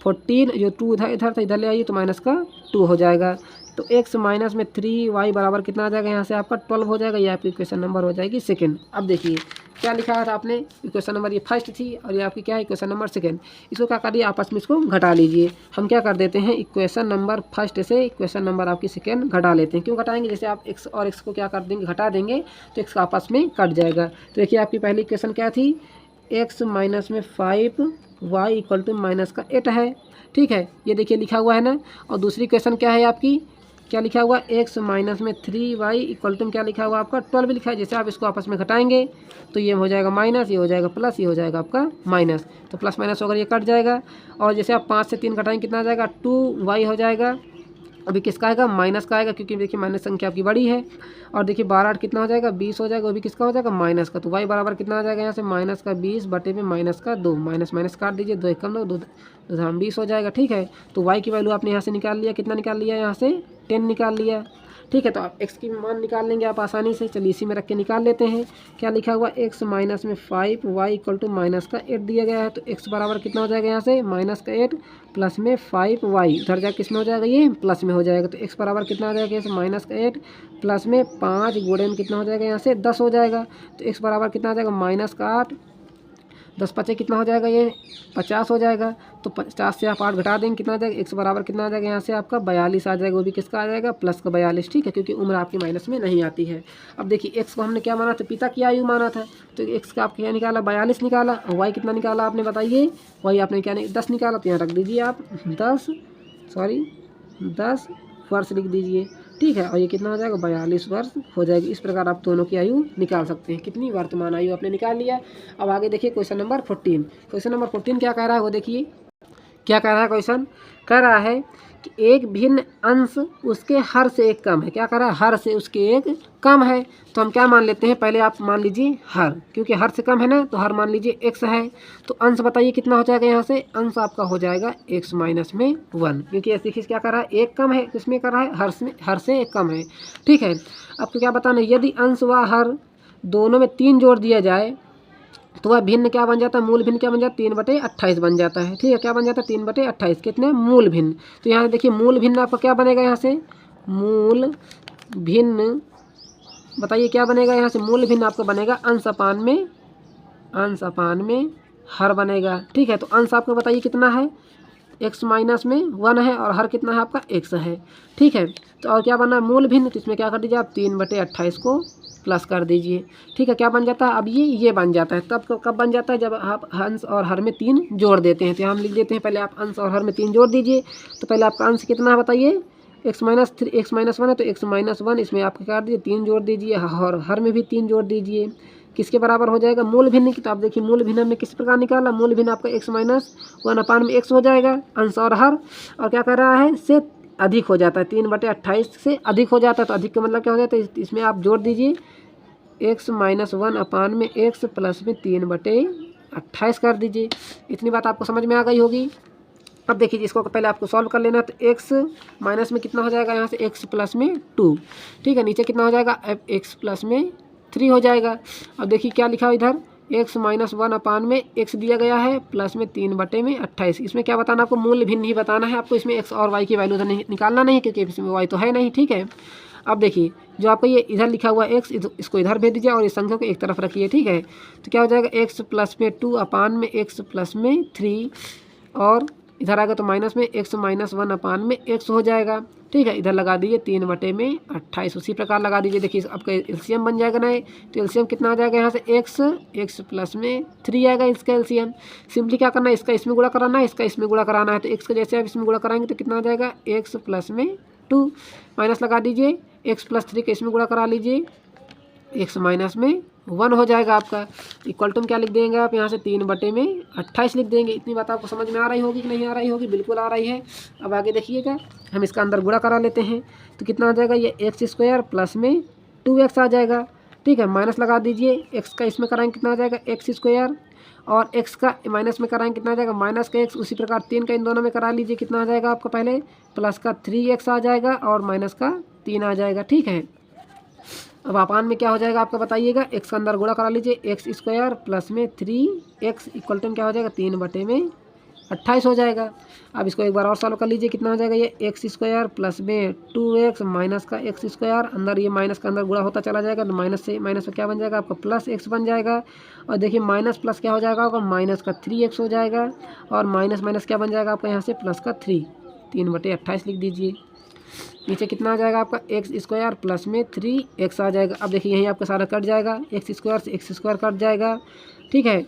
14, जो 2 इधर था इधर ले आइए तो माइनस का 2 हो जाएगा। तो x माइनस में 3y बराबर कितना आ जाएगा यहाँ से आपका 12 हो जाएगा। ये आपकी इक्वेशन नंबर हो जाएगी सेकेंड। अब देखिए क्या लिखा था आपने, इक्वेशन नंबर ये फर्स्ट थी और ये आपकी क्या है इक्वेशन नंबर सेकेंड। इसको क्या करिए आपस में इसको घटा लीजिए। हम क्या कर देते हैं इक्वेशन नंबर फर्स्ट से इक्वेशन नंबर आपकी सेकेंड घटा लेते हैं। क्यों घटाएंगे, जैसे आप x और x को क्या कर देंगे घटा देंगे तो x का आपस में कट जाएगा। तो देखिए आपकी पहली इक्वेशन क्या थी, x माइनस में 5y इक्वल टू माइनस का 8 है। ठीक है, ये देखिए लिखा हुआ है ना। और दूसरी इक्वेशन क्या है आपकी, क्या लिखा हुआ x माइनस में 3y इक्वल टू क्या लिखा हुआ आपका 12 लिखा है। जैसे आप इसको आपस में घटाएंगे तो ये हो जाएगा माइनस, ये हो जाएगा प्लस, ये हो जाएगा आपका माइनस, तो प्लस माइनस होकर ये कट जाएगा। और जैसे आप 5 से 3 घटाएंगे कितना आ जाएगा 2y हो जाएगा। अभी किसका आएगा माइनस का आएगा, क्योंकि देखिए माइनस संख्या आपकी बड़ी है। और देखिए 12 कितना हो जाएगा 20 हो जाएगा, वो भी किसका हो जाएगा माइनस का। तो y बराबर कितना आ जाएगा यहाँ से माइनस का 20 बटे में माइनस का 2, माइनस माइनस काट दीजिए 2 1 2 2 20 हो जाएगा। ठीक है, तो y की वैल्यू आपने यहाँ से निकाल लिया, कितना निकाल लिया यहाँ से 10 निकाल लिया। ठीक है, तो आप x की मान निकाल लेंगे आप आसानी से। चलिए इसी में रख के निकाल लेते हैं। क्या लिखा हुआ x माइनस में 5y इक्वल टू माइनस का 8 दिया गया है। तो x बराबर कितना हो जाएगा यहाँ से माइनस का 8 प्लस में 5y, उधर जाकर किस में हो जाएगा ये प्लस में हो जाएगा। तो x बराबर कितना हो जाएगा यहाँ से माइनस का 8 प्लस में 5 गुणे में कितना हो जाएगा यहाँ से 10 हो जाएगा। तो x बराबर कितना हो जाएगा माइनस का 8, 10 5 कितना हो जाएगा ये 50 हो जाएगा। तो 50 से आप 8 घटा देंगे कितना आ जाएगा, x बराबर कितना आ जाएगा यहाँ से आपका 42 आ जाएगा, वो भी किसका आ जाएगा प्लस का 42। ठीक है, क्योंकि उम्र आपकी माइनस में नहीं आती है। अब देखिए x को हमने क्या माना था, पिता की आयु माना था, तो x का आप क्या निकाला 42 निकाला। और y कितना निकाला आपने बताइए, y आपने क्या 10 निकाला, तो यहाँ रख दीजिए आप 10 वर्ष लिख दीजिए। ठीक है, और ये कितना हो जाएगा 42 वर्ष हो जाएगी। इस प्रकार आप दोनों की आयु निकाल सकते हैं। कितनी वर्तमान आयु आपने निकाल लिया। अब आगे देखिए क्वेश्चन नंबर 14। क्वेश्चन नंबर 14 क्या कह रहा है वो देखिए, क्या कह रहा है क्वेश्चन, कह रहा है कि एक भिन्न अंश उसके हर से एक कम है। क्या कह रहा है, हर से उसके एक कम है। तो हम क्या मान लेते हैं, पहले आप मान लीजिए हर, क्योंकि हर से कम है ना, तो हर मान लीजिए x है। तो अंश बताइए कितना हो जाएगा, यहाँ से अंश आपका हो जाएगा x माइनस में 1, क्योंकि ऐसे देखिए क्या कर रहा है एक कम है, किसमें कर रहा है हर से एक कम है। ठीक है, आपको क्या बताना, यदि अंश व हर दोनों में 3 जोड़ दिया जाए तो वह भिन्न क्या बन जाता है, मूल भिन्न क्या बन जाता है 3/28 बन जाता है। ठीक है, क्या बन जाता है 3/28, कितने मूल भिन्न। तो यहाँ देखिए मूल भिन्न आपका क्या बनेगा, यहाँ से मूल भिन्न बताइए क्या बनेगा, यहाँ से मूल भिन्न आपका बनेगा अंश अपान में हर बनेगा। ठीक है, तो अंश आपको बताइए कितना है x माइनस में 1 है और हर कितना है आपका x है। ठीक है, तो और क्या बना मूल भिन्न, तो इसमें क्या कर दीजिए आप 3/28 को प्लस कर दीजिए। ठीक है, क्या बन जाता है अब ये बन जाता है। तब कब बन जाता है, जब आप अंश और हर में 3 जोड़ देते हैं। तो हम लिख देते हैं, पहले आप अंश और हर में 3 जोड़ दीजिए। तो पहले आपका अंश कितना है बताइए, x माइनस 1 है, तो x माइनस 1 इसमें आप क्या कर दीजिए 3 जोड़ दीजिए, और हर में भी 3 जोड़ दीजिए। किसके बराबर हो जाएगा मूल भिन्न की। तो आप देखिए मूल भिन्न में किस प्रकार निकाला, मूल भिन्न आपका x माइनस 1 अपान में x हो जाएगा अंश और हर। और क्या कर रहा है से अधिक हो जाता है, 3/28 से अधिक हो जाता है। तो अधिक का मतलब क्या हो जाता है, इसमें आप जोड़ दीजिए x माइनस 1 अपान में x प्लस में 3/28 कर दीजिए। इतनी बात आपको समझ में आ गई होगी। अब देखिए इसको पहले आपको सॉल्व कर लेना। तो x माइनस में कितना हो जाएगा, यहाँ से x प्लस में 2। ठीक है, नीचे कितना हो जाएगा x प्लस में 3 हो जाएगा। अब देखिए क्या लिखा इधर, x माइनस 1 अपान में x दिया गया है प्लस में 3/28। इसमें क्या बताना आपको, मूल भिन्न ही बताना है आपको। इसमें x और y की वैल्यू नहीं निकालना नहीं, क्योंकि इसमें y तो है नहीं। ठीक है, अब देखिए जो आपका ये इधर लिखा हुआ है x, इसको इधर भेज दीजिए और इस संख्या को एक तरफ रखिए। ठीक है, तो क्या हो जाएगा x प्लस में 2 अपान में x प्लस में 3 और इधर आएगा तो माइनस में x माइनस 1 अपान में x हो जाएगा। ठीक है, इधर लगा दीजिए 3/28। उसी प्रकार लगा दीजिए, देखिए आपका एलसीएम बन जाएगा ना। तो एलसीएम कितना आ जाएगा यहाँ से x प्लस में 3 आएगा इसका एलसीएम। सिंपली क्या करना है, इसका इसमें गुणा कराना है, इसका इसमें गुणा कराना है। तो x का जैसे आप इसमें गुणा कराएंगे तो कितना आ जाएगा x प्लस में 2 माइनस लगा दीजिए, x प्लस 3 का इसमें गुणा करा लीजिए, x माइनस में 1 हो जाएगा आपका। इक्वल टू क्या लिख देंगे आप यहाँ से 3/28 लिख देंगे। इतनी बात आपको समझ में आ रही होगी कि नहीं आ रही होगी? बिल्कुल आ रही है। अब आगे देखिएगा, हम इसका अंदर गुणा करा लेते हैं तो कितना आ जाएगा, ये x² प्लस में 2x आ जाएगा। ठीक है, माइनस लगा दीजिए, x का इसमें कराएंगे कितना आ जाएगा x² और x का माइनस में कराएंगे कितना आ जाएगा माइनस का x। उसी प्रकार 3 का इन दोनों में करा लीजिए, कितना आ जाएगा आपका, पहले प्लस का 3x आ जाएगा और माइनस का 3 आ जाएगा। ठीक है, अब अपान में क्या हो जाएगा आपका बताइएगा, x का अंदर गुणा करा लीजिए, x² प्लस में 3x इक्वल टू क्या हो जाएगा 3/28 हो जाएगा। अब इसको एक बार और सॉल्व कर लीजिए, कितना हो जाएगा, ये x² प्लस में 2x माइनस का x², अंदर ये माइनस का अंदर गुणा होता चला जाएगा तो माइनस से माइनस में क्या बन जाएगा आपका प्लस x बन जाएगा। और देखिए माइनस प्लस क्या हो जाएगा आपका, माइनस का 3x हो जाएगा और माइनस माइनस क्या बन जाएगा आपका यहाँ से प्लस का 3/28 लिख दीजिए। नीचे कितना आ जाएगा आपका x² प्लस में 3x आ जाएगा। अब देखिए यहीं आपका सारा कट जाएगा, x² से x² कट जाएगा। ठीक है,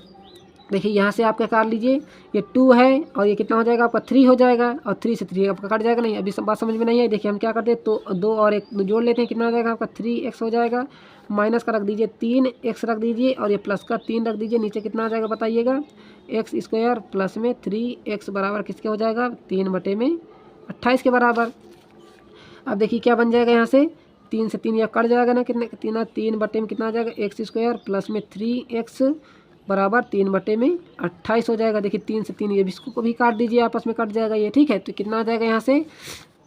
देखिए यहाँ से आप क्या कर लीजिए, ये 2 है और ये कितना हो जाएगा आपका 3 हो जाएगा और 3 से 3 आपका कट जाएगा। नहीं, अभी सब बात समझ में नहीं है। देखिए हम क्या करते हैं, तो 2 और 1 जोड़ लेते हैं, कितना आ जाएगा आपका 3x हो जाएगा। माइनस का रख दीजिए 3x रख दीजिए और ये प्लस का 3 रख दीजिए। नीचे कितना आ जाएगा बताइएगा, x² प्लस में 3x बराबर किसके हो जाएगा 3/28 के बराबर। अब देखिए क्या बन जाएगा, यहाँ से 3 से 3 यह कट जाएगा ना, कितने 3/में कितना आ जाएगा x² प्लस में 3x बराबर 3/28 हो जाएगा। देखिए 3 से 3 ये भी इसको भी काट दीजिए, आपस में कट जाएगा ये। ठीक है, तो कितना आ जाएगा यहाँ से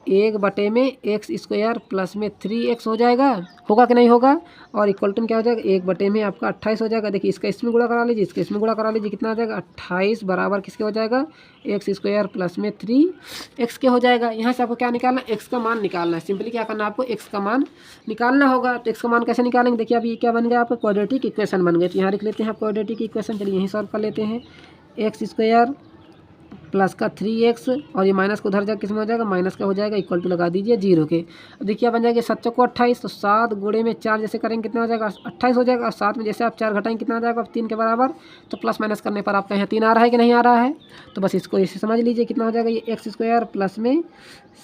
1/x² प्लस में 3x हो जाएगा, होगा कि नहीं होगा। और इक्वल टू क्या हो जाएगा 1/में आपका 28 हो जाएगा। देखिए इसका इसमें गुणा करा लीजिए, इसका इसमें गुणा करा लीजिए, कितना आ जाएगा 28 बराबर किसके हो जाएगा x² प्लस में 3x के हो जाएगा। यहाँ से आपको क्या निकालना है, x का मान निकालना है। सिंपली क्या करना है आपको, x का मान निकालना होगा। तो x का मान कैसे निकालेंगे, देखिए अब ये क्या बन गया आपका क्वाड्रेटिक इक्वेशन बन गए। तो यहाँ लिख लेते हैं आप क्वाड्रेटिक इक्वेशन। चलिए यहीं सॉल्व कर लेते हैं, x² प्लस का 3x और ये माइनस को उधर जाकर किस में हो जाएगा माइनस का हो जाएगा, इक्वल टू लगा दीजिए 0 के। अब देखिए बन जाएगा 7 को 28, तो 7 गुणे में 4 जैसे करेंगे कितना हो जाएगा 28 हो जाएगा। और 7 में जैसे आप 4 घटाएंगे कितना आ जाएगा 3 के बराबर। तो प्लस माइनस करने पर आपका यहाँ 3 आ रहा है कि नहीं आ रहा है, तो बस इसको इसे समझ लीजिए। कितना हो जाएगा ये x² प्लस में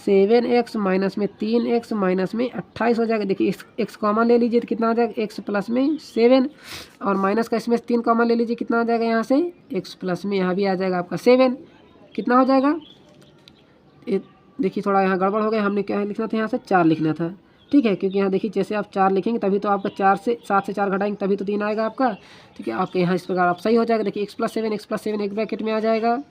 7x माइनस में 3x माइनस में 28 हो जाएगा। देखिए x कॉमन ले लीजिए तो कितना आ जाएगा x प्लस में 7 और माइनस का इसमें 3 कॉमन ले लीजिए, कितना आ जाएगा यहाँ से x प्लस में यहाँ भी आ जाएगा आपका 7। कितना हो जाएगा, देखिए थोड़ा यहाँ गड़बड़ हो गया, हमने क्या लिखना था यहाँ से 4 लिखना था। ठीक है, क्योंकि यहाँ देखिए जैसे आप 4 लिखेंगे तभी तो आपका 7 से 4 घटाएंगे तभी तो 3 आएगा आपका। ठीक है, आपके यहाँ इस प्रकार आप सही हो जाएगा। देखिए x प्लस 7 एक ब्रैकेट में आ जाएगा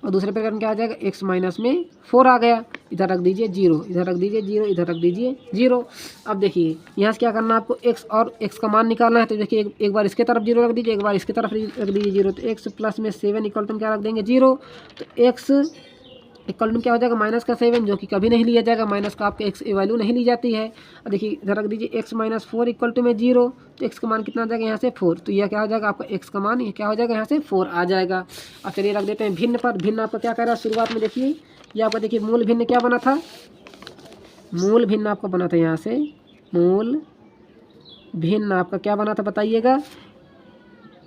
और दूसरे ब्रैकेट में क्या आ जाएगा x माइनस में 4 आ गया। इधर रख दीजिए 0, इधर रख दीजिए 0, इधर रख दीजिए 0। अब देखिए यहाँ से क्या करना है आपको, x और x का मान निकालना है। तो देखिए एक बार इसके तरफ 0 रख दीजिए, एक बार इसके तरफ रख दीजिए 0। तो x प्लस में 7 इक्वल टू क्या रख देंगे 0। तो x इक्वल टू क्या हो जाएगा माइनस का 7, जो कि कभी नहीं लिया जाएगा, माइनस का आपके x वैल्यू नहीं ली जाती है। और देखिए इधर रख दीजिए x माइनस 4 इक्वल टू में 0। तो x का मान कितना आ जाएगा यहाँ से 4। तो यह क्या हो जाएगा आपका x का मान, ये क्या हो जाएगा यहाँ से 4 आ जाएगा। अब चलिए रख देते हैं भिन्न पर। भिन्न आपका क्या कह रहा है शुरुआत में, देखिए ये आपका देखिए मूल भिन्न क्या बना था, मूल भिन्न आपका बना था यहाँ से, मूल भिन्न आपका क्या बना था बताइएगा,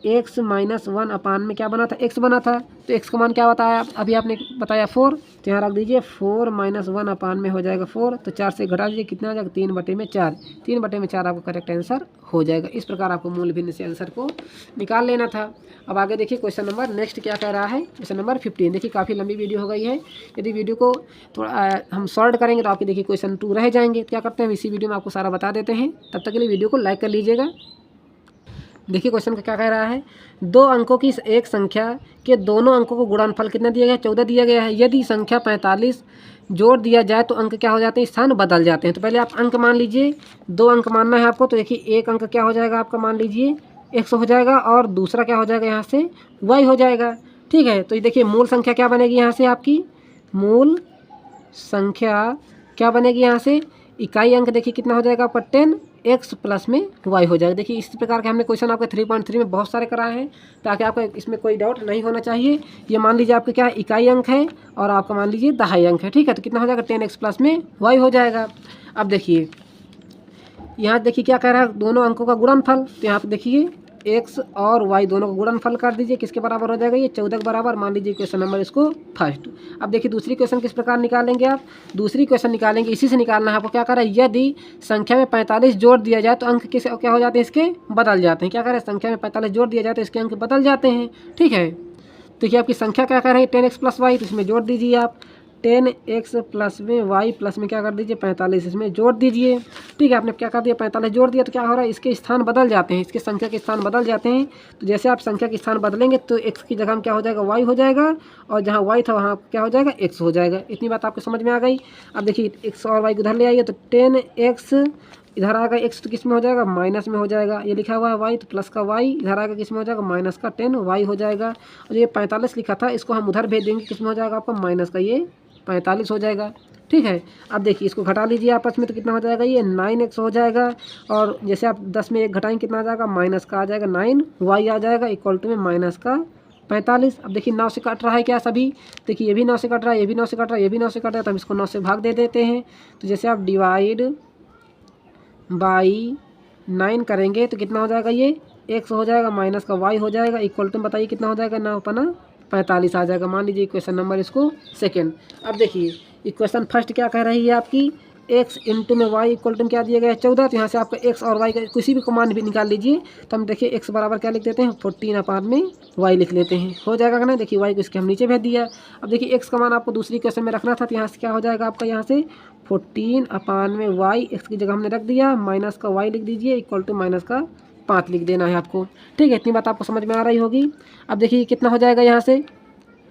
x माइनस 1 अपान में क्या बना था x बना था। तो x का मान क्या बताया अभी आपने बताया 4। तो यहाँ रख दीजिए 4 माइनस 1 अपान में हो जाएगा 4। तो 4 से घटा दीजिए कितना आ जाएगा 3/4। 3/4 आपका करेक्ट आंसर हो जाएगा। इस प्रकार आपको मूल भिन्न से आंसर को निकाल लेना था। अब आगे देखिए क्वेश्चन नंबर नेक्स्ट क्या कह रहा है, क्वेश्चन नंबर 15। देखिए काफ़ी लंबी वीडियो हो गई है, यदि वीडियो को थोड़ा हम शॉर्ट करेंगे तो आपके देखिए क्वेश्चन 2 रह जाएंगे। क्या करते हैं इसी वीडियो में आपको सारा बता देते हैं, तब तक के लिए वीडियो को लाइक कर लीजिएगा। देखिए क्वेश्चन का क्या कह रहा है, 2 अंकों की एक संख्या के दोनों अंकों को गुणनफल कितना दिया गया है 14 दिया गया है। यदि संख्या 45 जोड़ दिया जाए तो अंक क्या हो जाते हैं, स्थान बदल जाते हैं। तो पहले आप अंक मान लीजिए, 2 अंक मानना है आपको। तो देखिए एक अंक क्या हो जाएगा आपका, मान लीजिए x हो जाएगा और दूसरा क्या हो जाएगा यहाँ से y हो जाएगा। ठीक है, तो ये देखिए मूल संख्या क्या बनेगी यहाँ से, आपकी मूल संख्या क्या बनेगी यहाँ से, इकाई अंक देखिए कितना हो जाएगा आपका 10 एक्स प्लस में वाई हो जाएगा। देखिए इस प्रकार के हमने क्वेश्चन आपके 3.3 में बहुत सारे कराए हैं, ताकि आपको इसमें कोई डाउट नहीं होना चाहिए। ये मान लीजिए आपके क्या है, इकाई अंक है और आपका मान लीजिए दहाई अंक है, ठीक है। तो कितना हो जाएगा, 10x प्लस में वाई हो जाएगा। अब देखिए यहाँ देखिए क्या कह रहा है, दोनों अंकों का गुणनफल। तो यहाँ पे देखिए x और y दोनों का गुणनफल कर दीजिए, किसके बराबर हो जाएगा, ये 14 के बराबर। मान लीजिए क्वेश्चन नंबर इसको फर्स्ट। अब देखिए दूसरी क्वेश्चन किस प्रकार निकालेंगे आप, दूसरी क्वेश्चन निकालेंगे, इसी से निकालना है आपको। क्या कर रहा है, यदि संख्या में 45 जोड़ दिया जाए तो अंक किस क्या हो जाते हैं, इसके बदल जाते हैं। क्या कर रहे हैं, संख्या में 45 जोड़ दिया जाए तो इसके अंक बदल जाते हैं, ठीक है। देखिए आपकी संख्या क्या कर रही है, 10x प्लस वाई, तो इसमें जोड़ दीजिए आप 10x प्लस में वाई प्लस में क्या कर दीजिए 45, इसमें जोड़ दीजिए, ठीक है। आपने क्या कर दिया 45 जोड़ दिया, तो क्या हो रहा है, इसके स्थान बदल जाते हैं, इसके संख्या के स्थान बदल जाते हैं। तो जैसे आप संख्या के स्थान बदलेंगे तो x की जगह में क्या हो जाएगा, y हो जाएगा, और जहाँ y था वहाँ क्या हो जाएगा, x हो जाएगा। इतनी बात आपको समझ में आ गई। अब देखिए x और y को उधर ले आइए, तो 10x इधर आएगा, x तो किस में हो जाएगा, माइनस में हो जाएगा। ये लिखा हुआ है y, तो प्लस का y इधर आएगा, किस में हो जाएगा, माइनस का 10y हो जाएगा। और ये 45 लिखा था, इसको हम उधर भेज देंगे, किस में हो जाएगा आपका, माइनस का ये 45 हो जाएगा, ठीक है। अब देखिए इसको घटा लीजिए आपस में, तो कितना हो जाएगा, ये 9x हो जाएगा। और जैसे आप 10 में 1 घटाएंगे कितना आ जाएगा, माइनस का आ जाएगा 9y आ जाएगा, इक्वल टू में माइनस का 45। अब देखिए 9 से कट रहा है क्या सभी, देखिए ये भी 9 से कट रहा है, ये भी 9 से कट रहा है, ये भी 9 से कट रहा है, तो हम इसको 9 से भाग दे देते हैं। तो जैसे आप डिवाइड बाई 9 करेंगे तो कितना हो जाएगा, ये x हो जाएगा, माइनस का y हो जाएगा, इक्वल टू बताइए कितना हो जाएगा, ना अपना 45 आ जाएगा। मान लीजिए इक्वेशन नंबर इसको सेकेंड। अब देखिए इक्वेशन फर्स्ट क्या कह रही है आपकी, x इंटू में y इक्वल टू क्या दिया गया है 14। तो यहाँ से आपका x और y का किसी भी मान भी निकाल लीजिए। तो हम देखिए x बराबर क्या लिख देते हैं, 14 अपान में y लिख लेते हैं, हो जाएगा कि ना। देखिए y को इसके हम नीचे भेज दिया। अब देखिए x का मान आपको दूसरी क्वेश्चन में रखना था, तो यहाँ से क्या हो जाएगा आपका, यहाँ से 14 अपान में y, x की जगह हमने रख दिया, माइनस का y लिख दीजिए, इक्वल टू माइनस का 5 लिख देना है आपको, ठीक है। इतनी बात आपको समझ में आ रही होगी। अब देखिए कितना हो जाएगा, यहाँ से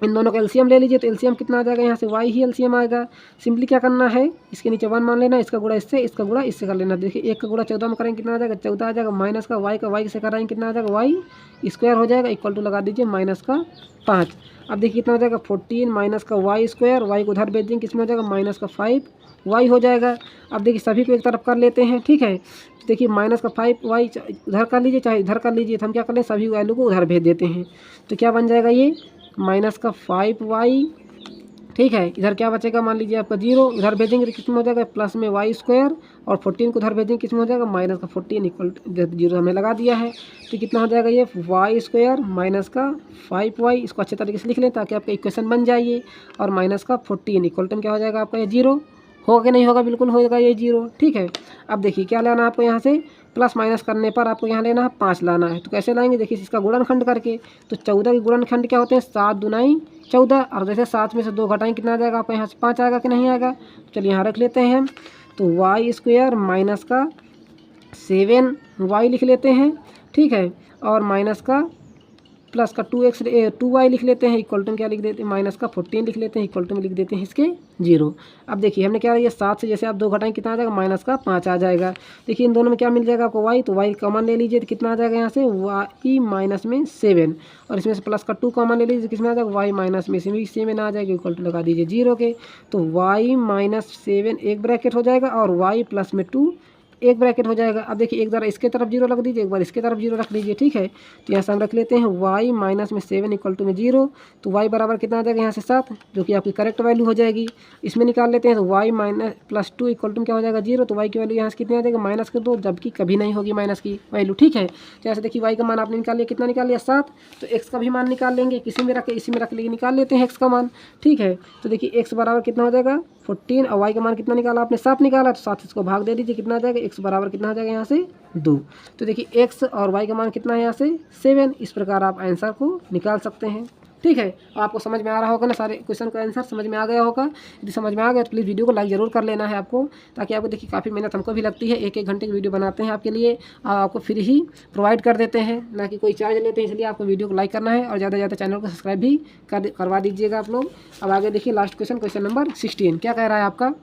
इन दोनों का एलसीएम ले लीजिए, तो एलसीएम कितना आ जाएगा, यहाँ से y ही एलसीएम आएगा। सिंपली क्या करना है, इसके नीचे 1 मान लेना, इसका गुणा इससे, इसका गुणा इससे कर लेना। देखिए 1 का गुणा 14 में करेंगे कितना आ जाएगा, 14 आ जाएगा, माइनस का y से कराएंगे कितना आ जाएगा, y स्क्वायर हो जाएगा, इक्वल टू लगा दीजिए माइनस का 5। अब देखिए कितना हो जाएगा, 14 माइनस का y स्क्वायर, y को उधर भेज देंगे, किसमें हो जाएगा, माइनस का 5y हो जाएगा। अब देखिए सभी को एक तरफ कर लेते हैं, ठीक है। देखिए माइनस का 5y उधर कर लीजिए, चाहे इधर कर लीजिए, तो हम क्या कर लें, सभी वैल्यू को उधर भेज देते हैं। तो क्या बन जाएगा, ये माइनस का 5y, ठीक है। इधर क्या बचेगा, मान लीजिए आपका 0, इधर भेजेंगे तो किसमें हो जाएगा, प्लस में y स्क्वायर, और 14 को उधर भेजेंगे किसमें हो जाएगा, माइनस का 14 इक्वल 0 हमने लगा दिया है। तो कितना हो जाएगा, ये y स्क्वायर माइनस का 5y, इसको अच्छे तरीके से लिख लें ताकि आपका इक्वेशन बन जाइए, और माइनस का 14 इक्वल टू क्या हो जाएगा आपका, ये 0 होगा कि नहीं होगा, बिल्कुल होगा ये 0, ठीक है। अब देखिए क्या लेना है आपको, यहाँ से प्लस माइनस करने पर आपको यहाँ लेना है 5 लाना है। तो कैसे लाएंगे, देखिए इसका गुणनखंड करके। तो 14 के गुणनखंड क्या होते हैं, 7 दूनाई 14, और जैसे 7 में से 2 घटाएं कितना आ जाएगा आपको, यहाँ से 5 आएगा कि नहीं आएगा। चलिए यहाँ रख लेते हैं हम। तो y स्क्वायर माइनस का 7y लिख लेते हैं, ठीक है, और माइनस का प्लस का 2y लिख लेते हैं, इक्वल टू क्या लिख देते हैं, माइनस का 14 लिख लेते हैं, इक्वल टू में लिख देते हैं इसके 0। अब देखिए हमने क्या, ये 7 से जैसे आप 2 घटाएं कितना आ जाएगा, माइनस का 5 आ जाएगा। देखिए इन दोनों में क्या मिल जाएगा आपको, y, तो y कॉमन ले लीजिए, तो कितना आ जाएगा यहाँ से, y माइनस में 7, और इसमें से प्लस का 2 कॉमन ले लीजिए, किसमें आ जाएगा, y माइनस में 7 आ जाएगा, इक्वल टू लगा दीजिए 0 के। तो y माइनस 7 एक ब्रैकेट हो जाएगा, और y प्लस में 2 एक ब्रैकेट हो जाएगा। अब देखिए एक बार इसके तरफ 0 रख दीजिए, एक बार इसके तरफ 0 रख दीजिए, ठीक है। तो यहाँ से हम रख लेते हैं y माइनस में 7 इक्वल टू में 0। तो y बराबर कितना आ जाएगा, यहाँ से 7, जो कि आपकी करेक्ट वैल्यू हो जाएगी। इसमें निकाल लेते हैं, तो y minus plus 2 equal to क्या हो जाएगा, 0। तो y की वैल्यू यहाँ से कितनी आ जाएगा, माइनस कर दो, जबकि कभी नहीं होगी माइनस की वैल्यू, ठीक है। जैसे देखिए y का मान आपने निकाल लिया, कितना निकाल लिया, 7। तो x का भी मान निकाल लेंगे, किसी में रख इसी में रख लेंगे, निकाल लेते हैं x का मान, ठीक है। तो देखिए x बराबर कितना हो जाएगा, 14, और y का मान कितना निकाला आपने, 7 निकाला, तो 7 इसको भाग दे दीजिए, कितना आ जाएगा, x बराबर कितना आ जाएगा यहाँ से 2। तो देखिए x और y का मान कितना है यहाँ से 7। इस प्रकार आप आंसर को निकाल सकते हैं, ठीक है। आपको समझ में आ रहा होगा ना, सारे क्वेश्चन का आंसर समझ में आ गया होगा। यदि समझ में आ गया तो प्लीज़ वीडियो को लाइक ज़रूर कर लेना है आपको, ताकि आपको देखिए काफ़ी मेहनत हमको भी लगती है, 1-1 घंटे की वीडियो बनाते हैं आपके लिए, आपको फ्री ही प्रोवाइड कर देते हैं, ना कि कोई चार्ज लेते हैं। इसलिए आपको वीडियो को लाइक करना है, और ज़्यादा से ज़्यादा चैनल को सब्सक्राइब भी करवा दीजिएगा आप लोग। अब आगे देखिए लास्ट क्वेश्चन नंबर 16 क्या कह रहा है आपका,